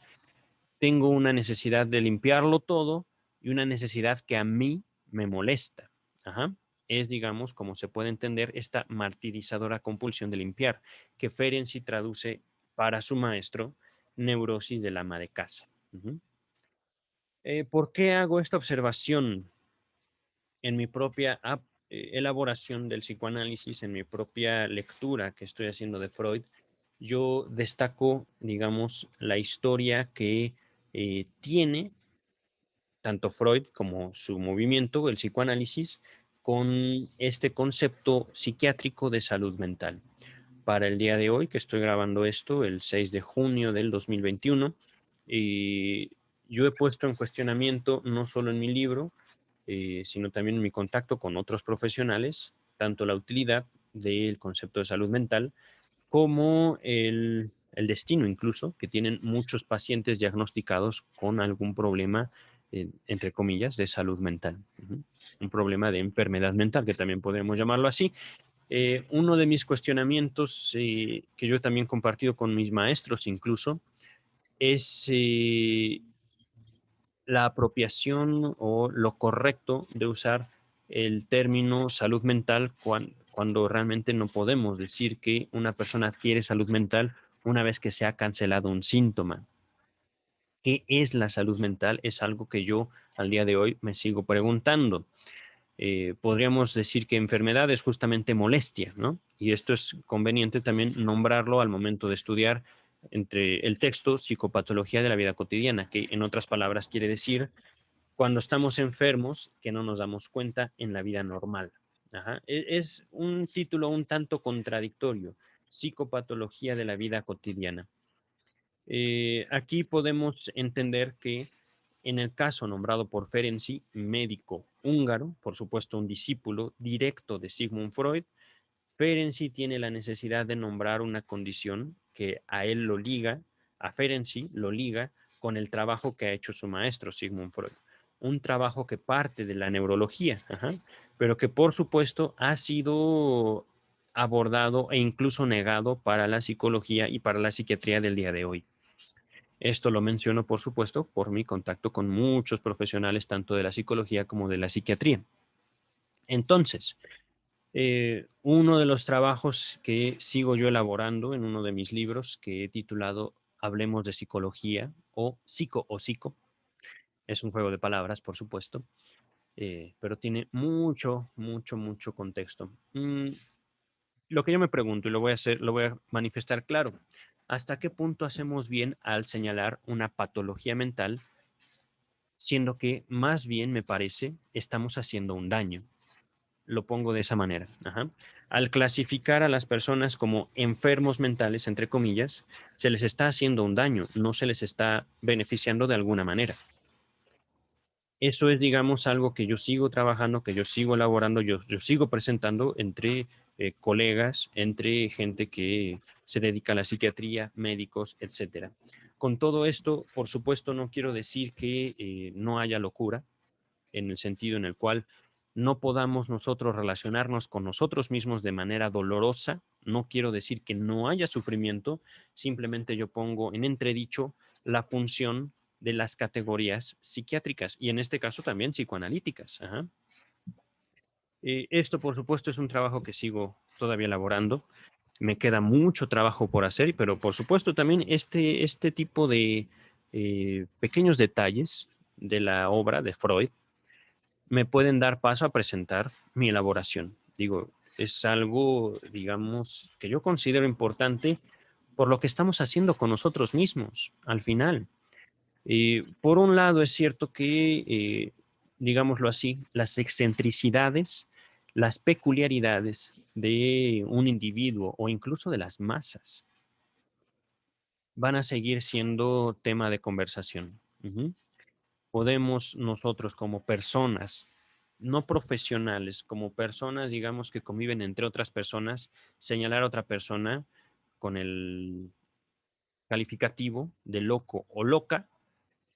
tengo una necesidad de limpiarlo todo y una necesidad que a mí me molesta. Ajá. Es, digamos, como se puede entender, esta martirizadora compulsión de limpiar, que Ferenczi traduce para su maestro neurosis del ama de casa. ¿Por qué hago esta observación? en mi propia elaboración del psicoanálisis, en mi propia lectura que estoy haciendo de Freud, yo destaco, digamos, la historia que tiene tanto Freud como su movimiento, el psicoanálisis, con este concepto psiquiátrico de salud mental. Para el día de hoy, que estoy grabando esto, el 6 de junio del 2021, yo he puesto en cuestionamiento, no solo en mi libro, sino también en mi contacto con otros profesionales, tanto la utilidad del concepto de salud mental como el destino incluso, que tienen muchos pacientes diagnosticados con algún problema, entre comillas, de salud mental. Un problema de enfermedad mental, que también podemos llamarlo así. Uno de mis cuestionamientos, que yo también he compartido con mis maestros incluso, es la apropiación o lo correcto de usar el término salud mental cuando realmente no podemos decir que una persona adquiere salud mental una vez que se ha cancelado un síntoma. ¿Qué es la salud mental? Es algo que yo al día de hoy me sigo preguntando. Podríamos decir que enfermedad es justamente molestia, ¿no? Y esto es conveniente también nombrarlo al momento de estudiar entre el texto psicopatología de la vida cotidiana, que en otras palabras quiere decir cuando estamos enfermos que no nos damos cuenta en la vida normal. Ajá. Es un título un tanto contradictorio, psicopatología de la vida cotidiana. Aquí podemos entender que en el caso nombrado por Ferenczi, médico húngaro, por supuesto un discípulo directo de Sigmund Freud, Ferenczi tiene la necesidad de nombrar una condición que a él lo liga, a Ferenczi lo liga con el trabajo que ha hecho su maestro Sigmund Freud. Un trabajo que parte de la neurología, ajá, pero que por supuesto ha sido abordado e incluso negado para la psicología y para la psiquiatría del día de hoy. Esto lo menciono, por supuesto, por mi contacto con muchos profesionales, tanto de la psicología como de la psiquiatría. Entonces, uno de los trabajos que sigo yo elaborando en uno de mis libros, que he titulado Hablemos de psicología o psico, es un juego de palabras, por supuesto, pero tiene mucho, mucho, mucho contexto. Lo que yo me pregunto, y lo voy a hacer, lo voy a manifestar claro, ¿hasta qué punto hacemos bien al señalar una patología mental, siendo que más bien me parece estamos haciendo un daño? Lo pongo de esa manera. Ajá. Al clasificar a las personas como enfermos mentales, entre comillas, se les está haciendo un daño, no se les está beneficiando de alguna manera. Eso es, digamos, algo que yo sigo trabajando, que yo sigo elaborando, yo sigo presentando entre colegas, entre gente que se dedica a la psiquiatría, médicos, etcétera. Con todo esto, por supuesto, no quiero decir que no haya locura, en el sentido en el cual no podamos nosotros relacionarnos con nosotros mismos de manera dolorosa. No quiero decir que no haya sufrimiento, simplemente yo pongo en entredicho la función de las categorías psiquiátricas y en este caso también psicoanalíticas. Ajá. Esto, por supuesto, es un trabajo que sigo todavía elaborando. Me queda mucho trabajo por hacer, pero por supuesto también este tipo de pequeños detalles de la obra de Freud me pueden dar paso a presentar mi elaboración. Digo, es algo, digamos, que yo considero importante por lo que estamos haciendo con nosotros mismos al final. Por un lado, es cierto que, digámoslo así, las excentricidades, las peculiaridades de un individuo o incluso de las masas van a seguir siendo tema de conversación. Ujú. Podemos nosotros como personas, no profesionales, como personas, digamos, que conviven entre otras personas, señalar a otra persona con el calificativo de loco o loca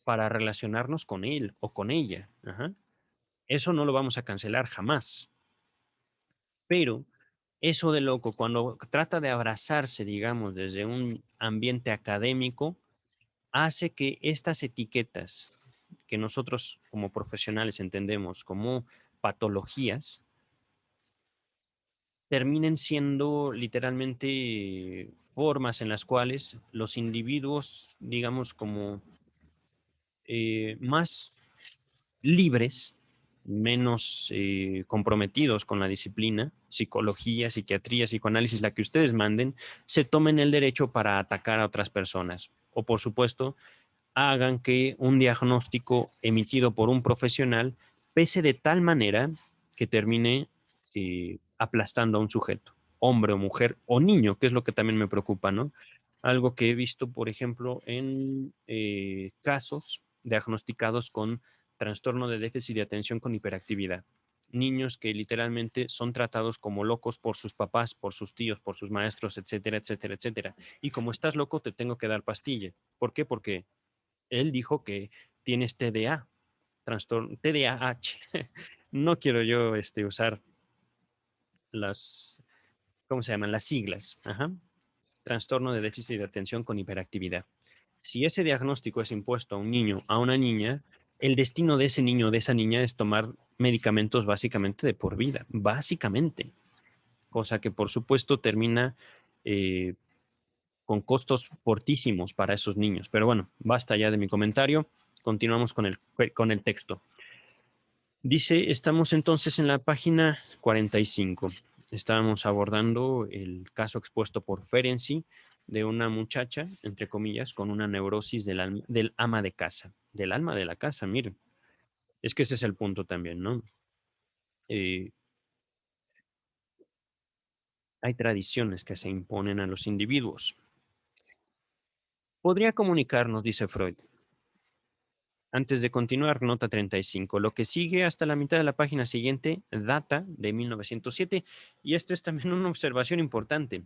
para relacionarnos con él o con ella. Ajá. Eso no lo vamos a cancelar jamás. Pero eso de loco, cuando trata de abrazarse, digamos, desde un ambiente académico, hace que estas etiquetas que nosotros como profesionales entendemos como patologías, terminen siendo literalmente formas en las cuales los individuos, digamos, como más libres menos comprometidos con la disciplina, psicología, psiquiatría, psicoanálisis, la que ustedes manden, se tomen el derecho para atacar a otras personas. O por supuesto, hagan que un diagnóstico emitido por un profesional pese de tal manera que termine aplastando a un sujeto, hombre o mujer o niño, que es lo que también me preocupa, ¿no? Algo que he visto, por ejemplo, en casos diagnosticados con trastorno de déficit de atención con hiperactividad. Niños que literalmente son tratados como locos por sus papás, por sus tíos, por sus maestros, etcétera, etcétera, etcétera. Y como estás loco, te tengo que dar pastilla. ¿Por qué? Porque él dijo que tienes TDA, trastorno, TDAH. No quiero yo usar las, ¿cómo se llaman? Las siglas. Ajá. Trastorno de déficit de atención con hiperactividad. Si ese diagnóstico es impuesto a un niño, a una niña, el destino de ese niño o de esa niña es tomar medicamentos básicamente de por vida, básicamente. Cosa que por supuesto termina eh, con fortísimos para esos niños. Pero bueno, basta ya de mi comentario. Continuamos con el texto. Dice, estamos entonces en la página 45. Estábamos abordando el caso expuesto por Ferenczi de una muchacha, entre comillas, con una neurosis del ama de casa, del alma de la casa, miren. Es que ese es el punto también, ¿no? Eh, hay tradiciones que se imponen a los individuos. Podría comunicarnos, dice Freud. Antes de continuar, nota 35. Lo que sigue hasta la mitad de la página siguiente data de 1907 y esto es también una observación importante.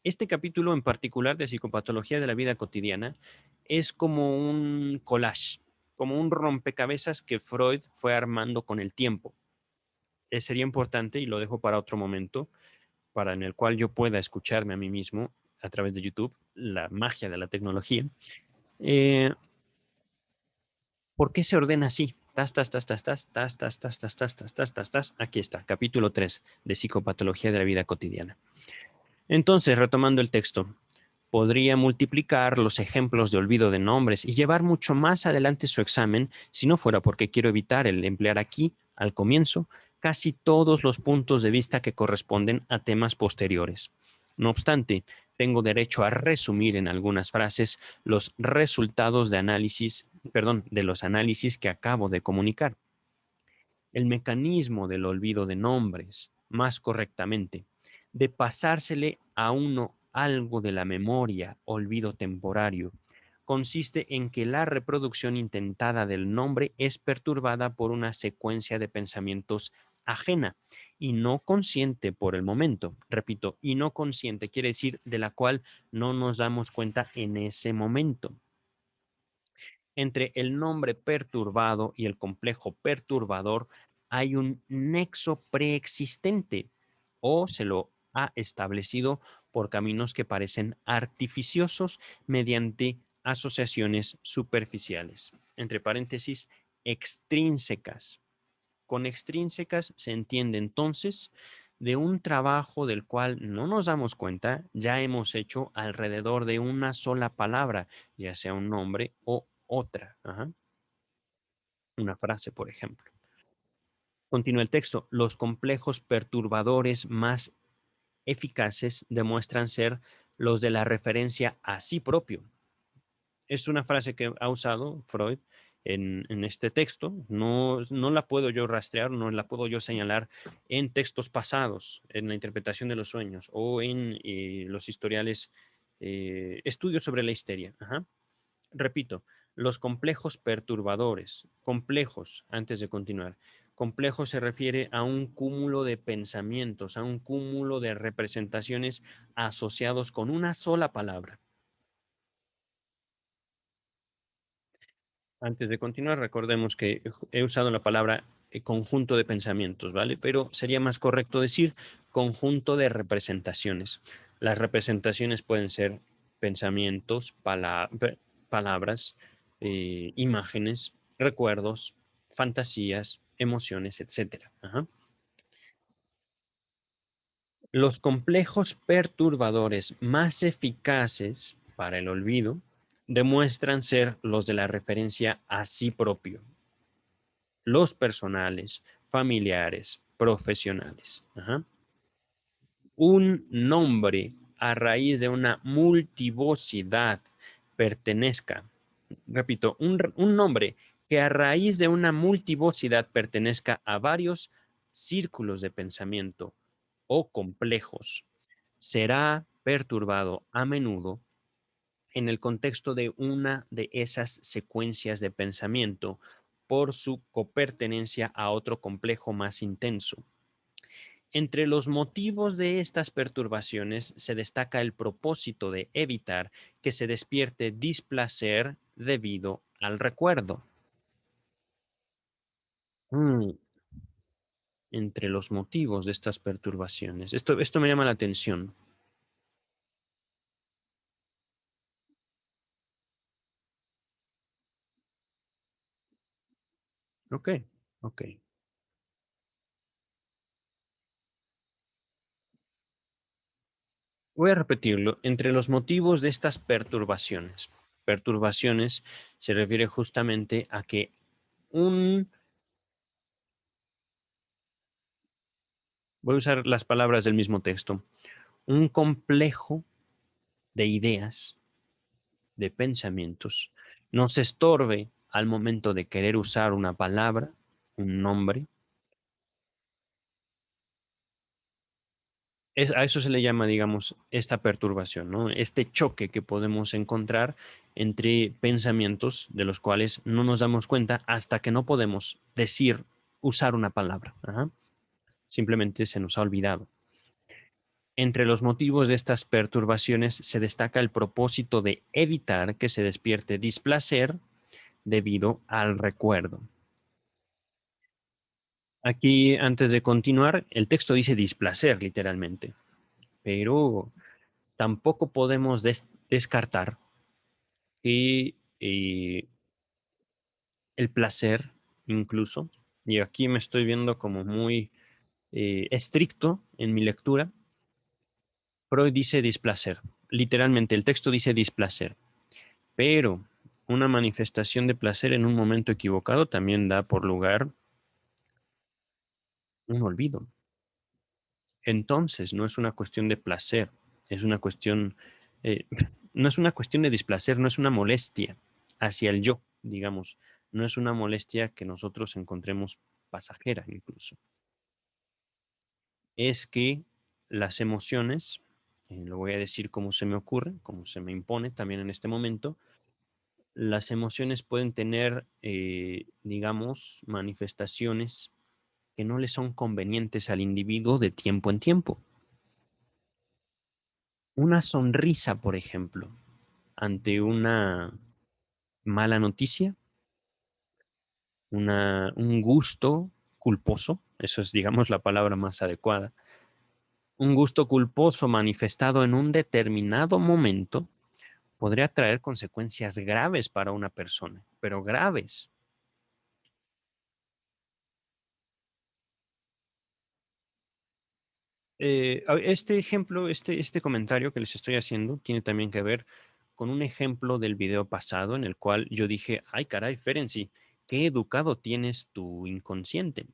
Este capítulo en particular de psicopatología de la vida cotidiana es como un collage, como un rompecabezas que Freud fue armando con el tiempo. Sería importante, y lo dejo para otro momento, para en el cual yo pueda escucharme a mí mismo a través de YouTube, la magia de la tecnología. ¿Por qué se ordena así? Tas, tas, tas, tas, tas, tas, tas, tas, tas, tas, tas, tas, tas, tas. Aquí está, capítulo 3 de psicopatología de la vida cotidiana. Entonces, retomando el texto, podría multiplicar los ejemplos de olvido de nombres y llevar mucho más adelante su examen si no fuera porque quiero evitar el emplear aquí, al comienzo, casi todos los puntos de vista que corresponden a temas posteriores. No obstante, tengo derecho a resumir en algunas frases los resultados de análisis, perdón, de los análisis que acabo de comunicar. El mecanismo del olvido de nombres, más correctamente, de pasársele a uno algo de la memoria, olvido temporario, consiste en que la reproducción intentada del nombre es perturbada por una secuencia de pensamientos ajena y no consciente por el momento. Repito, y no consciente quiere decir de la cual no nos damos cuenta en ese momento. Entre el nombre perturbado y el complejo perturbador hay un nexo preexistente o se lo ha establecido por caminos que parecen artificiosos mediante asociaciones superficiales, entre paréntesis, extrínsecas. Con extrínsecas se entiende entonces de un trabajo del cual no nos damos cuenta, ya hemos hecho alrededor de una sola palabra, ya sea un nombre o otra. Ajá. Una frase, por ejemplo. Continúa el texto. Los complejos perturbadores más eficaces demuestran ser los de la referencia a sí propio. Es una frase que ha usado Freud en este texto. No, no la puedo yo rastrear, no la puedo yo señalar en textos pasados, en la interpretación de los sueños o en los historiales, estudios sobre la histeria. Ajá. Repito, los complejos perturbadores, complejos, antes de continuar, complejo se refiere a un cúmulo de pensamientos, a un cúmulo de representaciones asociados con una sola palabra. Antes de continuar, recordemos que he usado la palabra conjunto de pensamientos, ¿vale? Pero sería más correcto decir conjunto de representaciones. Las representaciones pueden ser pensamientos, palabras, imágenes, recuerdos, fantasías, emociones, etcétera. Ajá. Los complejos perturbadores más eficaces para el olvido demuestran ser los de la referencia a sí propio, los personales, familiares, profesionales. Ajá. Un nombre a raíz de una multivocidad pertenezca, repito, un nombre que a raíz de una multivocidad pertenezca a varios círculos de pensamiento o complejos, será perturbado a menudo en el contexto de una de esas secuencias de pensamiento por su copertenencia a otro complejo más intenso. Entre los motivos de estas perturbaciones se destaca el propósito de evitar que se despierte displacer debido al recuerdo. Mm, Entre los motivos de estas perturbaciones. Esto me llama la atención. Ok, ok. Voy a repetirlo. Entre los motivos de estas perturbaciones. Perturbaciones se refiere justamente a que un, voy a usar las palabras del mismo texto, un complejo de ideas, de pensamientos, nos estorbe al momento de querer usar una palabra, un nombre. A eso se le llama, digamos, esta perturbación, ¿no? Este choque que podemos encontrar entre pensamientos de los cuales no nos damos cuenta hasta que no podemos decir, usar una palabra. Ajá. Simplemente se nos ha olvidado. Entre los motivos de estas perturbaciones se destaca el propósito de evitar que se despierte displacer debido al recuerdo. Aquí, antes de continuar, el texto dice displacer literalmente, pero tampoco podemos descartar que el placer, incluso, y aquí me estoy viendo como muy estricto en mi lectura, Freud dice displacer. Literalmente, el texto dice displacer, pero una manifestación de placer en un momento equivocado también da por lugar un olvido. Entonces, no es una cuestión de placer, es una cuestión, eh, no es una cuestión de displacer, no es una molestia hacia el yo, digamos, no es una molestia que nosotros encontremos pasajera incluso. Es que las emociones, lo voy a decir como se me ocurre, como se me impone también en este momento, las emociones pueden tener, digamos, manifestaciones que no le son convenientes al individuo de tiempo en tiempo. Una sonrisa, por ejemplo, ante una mala noticia, un gusto culposo, eso es, digamos, la palabra más adecuada, un gusto culposo manifestado en un determinado momento podría traer consecuencias graves para una persona, pero graves. Este ejemplo, este comentario que les estoy haciendo tiene también que ver con un ejemplo del video pasado en el cual yo dije, ay caray, Ferenci, qué educado tienes tu inconsciente.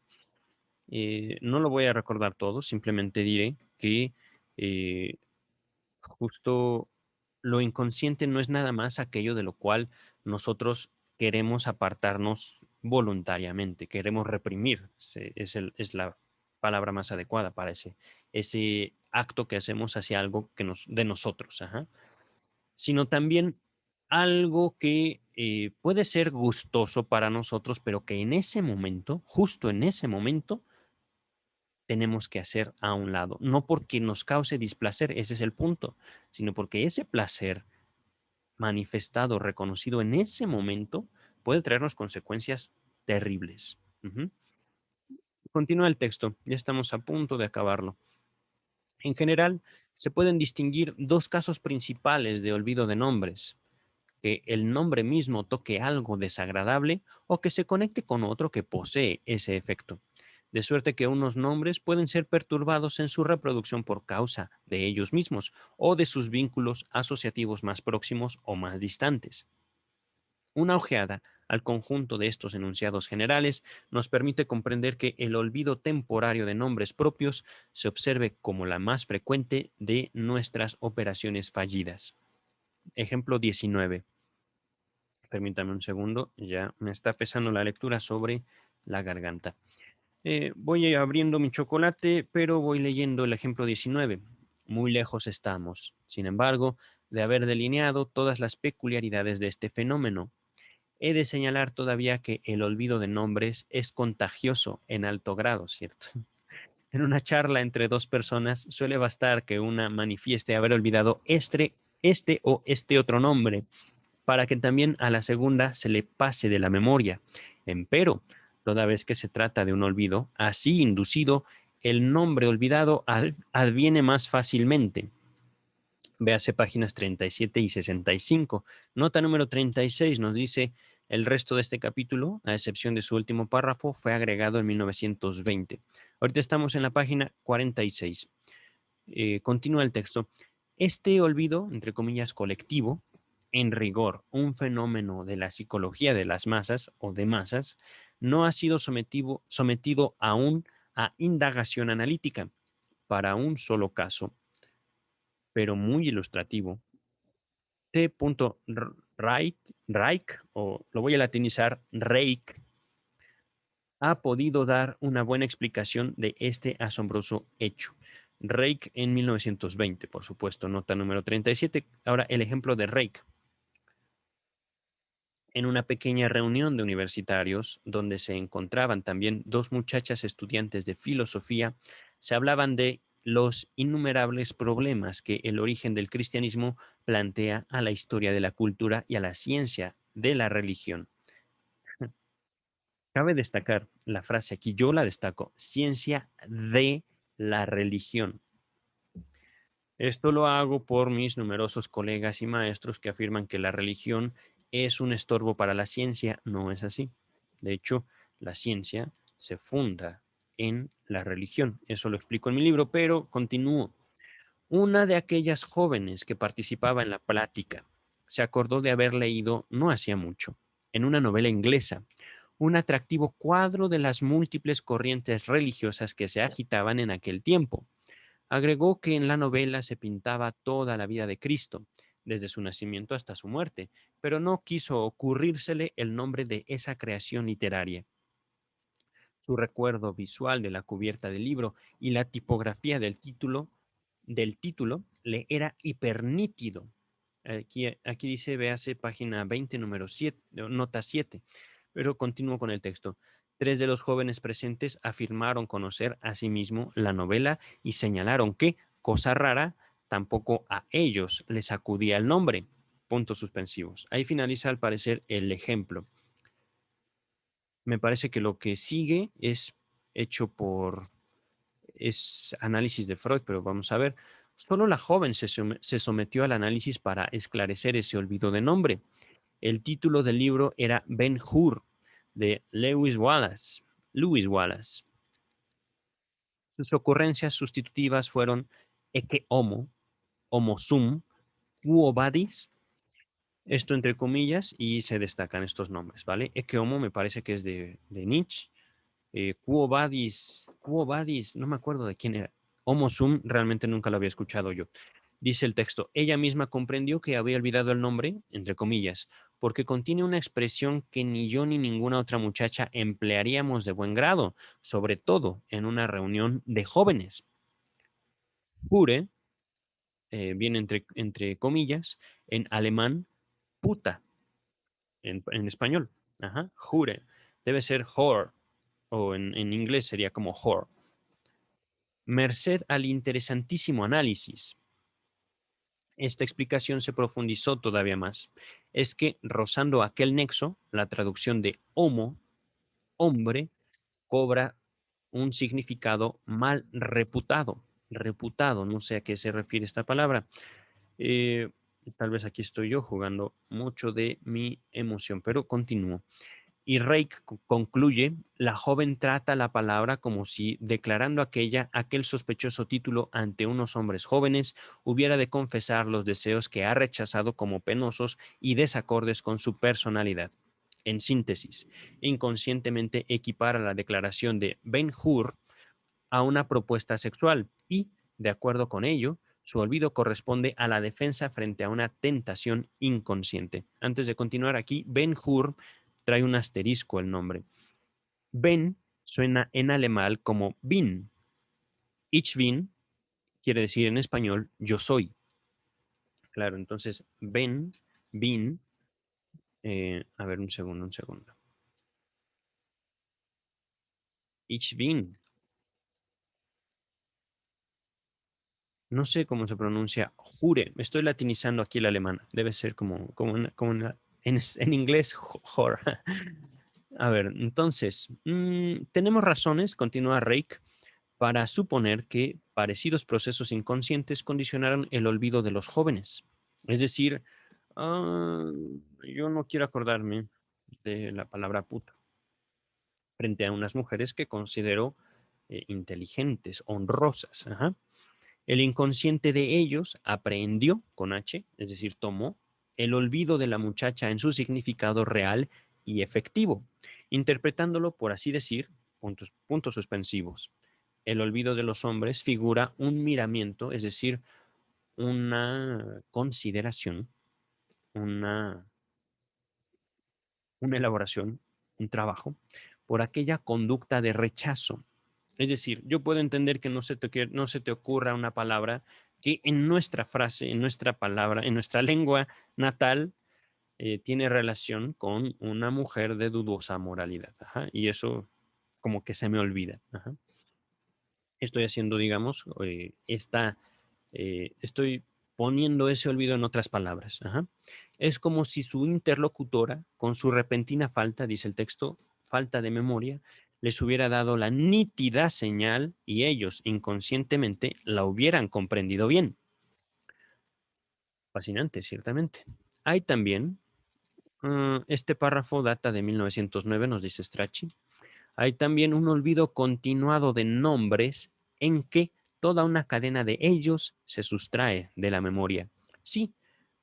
No lo voy a recordar todo, simplemente diré que eh, justo lo inconsciente no es nada más aquello de lo cual nosotros queremos apartarnos voluntariamente, queremos reprimir, es la palabra más adecuada para ese acto que hacemos hacia algo de nosotros, ajá. Sino también algo que puede ser gustoso para nosotros, pero que en ese momento, justo en ese momento, tenemos que hacer a un lado. No porque nos cause displacer, ese es el punto, sino porque ese placer manifestado, reconocido en ese momento, puede traernos consecuencias terribles. Ujú. Continúa el texto, ya estamos a punto de acabarlo. En general, se pueden distinguir dos casos principales de olvido de nombres: que el nombre mismo toque algo desagradable o que se conecte con otro que posee ese efecto. De suerte que unos nombres pueden ser perturbados en su reproducción por causa de ellos mismos o de sus vínculos asociativos más próximos o más distantes. Una ojeada al conjunto de estos enunciados generales nos permite comprender que el olvido temporario de nombres propios se observe como la más frecuente de nuestras operaciones fallidas. Ejemplo 19. Permítame un segundo, ya me está pesando la lectura sobre la garganta. Voy abriendo mi chocolate, pero voy leyendo el ejemplo 19. Muy lejos estamos, sin embargo, de haber delineado todas las peculiaridades de este fenómeno. He de señalar todavía que el olvido de nombres es contagioso en alto grado, ¿cierto? En una charla entre dos personas suele bastar que una manifieste haber olvidado este o este otro nombre para que también a la segunda se le pase de la memoria. Empero, toda vez que se trata de un olvido así inducido, el nombre olvidado adviene más fácilmente. Véase páginas 37 y 65. Nota número 36 nos dice, el resto de este capítulo, a excepción de su último párrafo, fue agregado en 1920. Ahorita estamos en la página 46. Continúa el texto. Este olvido, entre comillas, colectivo, en rigor, un fenómeno de la psicología de las masas o de masas, no ha sido sometido aún a indagación analítica para un solo caso, pero muy ilustrativo. T. Reich, o lo voy a latinizar, Reich, ha podido dar una buena explicación de este asombroso hecho. Reich en 1920, por supuesto, nota número 37. Ahora el ejemplo de Reich. En una pequeña reunión de universitarios, donde se encontraban también dos muchachas estudiantes de filosofía, se hablaban de los innumerables problemas que el origen del cristianismo plantea a la historia de la cultura y a la ciencia de la religión. Cabe destacar la frase aquí, yo la destaco, ciencia de la religión. Esto lo hago por mis numerosos colegas y maestros que afirman que la religión es un estorbo para la ciencia. No es así. De hecho, la ciencia se funda en la religión. Eso lo explico en mi libro, pero continúo. Una de aquellas jóvenes que participaba en la plática se acordó de haber leído, no hacía mucho, en una novela inglesa, un atractivo cuadro de las múltiples corrientes religiosas que se agitaban en aquel tiempo. Agregó que en la novela se pintaba toda la vida de Cristo, desde su nacimiento hasta su muerte, pero no quiso ocurrírsele el nombre de esa creación literaria. Su recuerdo visual de la cubierta del libro y la tipografía del título le era hipernítido. Aquí dice, véase página 20, número 7, nota 7, pero continúo con el texto. Tres de los jóvenes presentes afirmaron conocer asimismo la novela y señalaron que, cosa rara, tampoco a ellos les acudía el nombre. Puntos suspensivos. Ahí finaliza al parecer el ejemplo. Me parece que lo que sigue es hecho es análisis de Freud, pero vamos a ver. Solo la joven se sometió al análisis para esclarecer ese olvido de nombre. El título del libro era Ben-Hur, de Lewis Wallace. Lewis Wallace. Sus ocurrencias sustitutivas fueron Ecce Homo, Homo Sum, Quo Vadis, esto entre comillas, y se destacan estos nombres, ¿vale? Ecce Homo me parece que es de Nietzsche. Quo Vadis, no me acuerdo de quién era. Homo Sum, realmente nunca lo había escuchado yo. Dice el texto, ella misma comprendió que había olvidado el nombre, entre comillas, porque contiene una expresión que ni yo ni ninguna otra muchacha emplearíamos de buen grado, sobre todo en una reunión de jóvenes. Hure, viene entre comillas, en alemán, puta, en español. Ajá, Hure. Debe ser whore, o en inglés sería como whore. Merced al interesantísimo análisis, esta explicación se profundizó todavía más. Es que, rozando aquel nexo, la traducción de homo, hombre, cobra un significado mal reputado. Reputado, no sé a qué se refiere esta palabra. Eh, Tal vez aquí estoy yo jugando mucho de mi emoción, pero continúo. Y Reich concluye, la joven trata la palabra como si, declarando aquel sospechoso título ante unos hombres jóvenes, hubiera de confesar los deseos que ha rechazado como penosos y desacordes con su personalidad. En síntesis, inconscientemente equipara la declaración de Ben-Hur a una propuesta sexual y, de acuerdo con ello, su olvido corresponde a la defensa frente a una tentación inconsciente. Antes de continuar aquí, Ben-Hur trae un asterisco el nombre. Ben suena en alemán como bin. Ich bin quiere decir en español yo soy. Claro, entonces Ben, bin, a ver un segundo, un segundo. Ich bin, no sé cómo se pronuncia, jure, estoy latinizando aquí el alemán, debe ser en inglés, jor. A ver, entonces, tenemos razones, continúa Reich, para suponer que parecidos procesos inconscientes condicionaron el olvido de los jóvenes. Es decir, ah, yo no quiero acordarme de la palabra puta frente a unas mujeres que considero inteligentes, honrosas. Ajá. El inconsciente de ellos aprehendió con H, es decir, tomó el olvido de la muchacha en su significado real y efectivo, interpretándolo, por así decir, puntos suspensivos. El olvido de los hombres figura un miramiento, es decir, una consideración, una, una elaboración, un trabajo, por aquella conducta de rechazo. Es decir, yo puedo entender que no se te ocurra una palabra que en nuestra frase, en nuestra palabra, en nuestra lengua natal, tiene relación con una mujer de dudosa moralidad. Ajá, y eso como que se me olvida. Ajá. Estoy haciendo, digamos, estoy poniendo ese olvido en otras palabras. Ajá. Es como si su interlocutora, con su repentina falta, dice el texto, falta de memoria, les hubiera dado la nítida señal y ellos inconscientemente la hubieran comprendido bien. Fascinante, ciertamente. Hay también, este párrafo data de 1909, nos dice Strachey. Hay también un olvido continuado de nombres en que toda una cadena de ellos se sustrae de la memoria. Sí,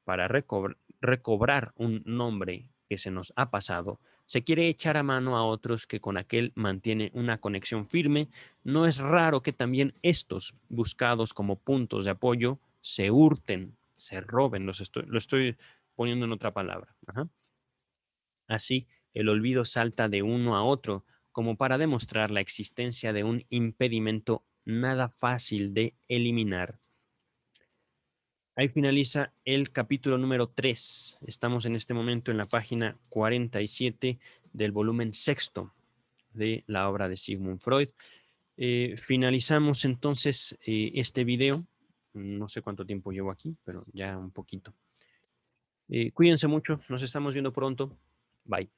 para recobrar un nombre que se nos ha pasado, se quiere echar a mano a otros que con aquel mantiene una conexión firme. No es raro que también estos, buscados como puntos de apoyo, se hurten, se roben. Lo estoy poniendo en otra palabra. Ajá. Así, el olvido salta de uno a otro, como para demostrar la existencia de un impedimento nada fácil de eliminar. Ahí finaliza el capítulo número 3. Estamos en este momento en la página 47 del volumen sexto de la obra de Sigmund Freud. Finalizamos entonces este video. No sé cuánto tiempo llevo aquí, pero ya un poquito. Cuídense mucho, nos estamos viendo pronto. Bye.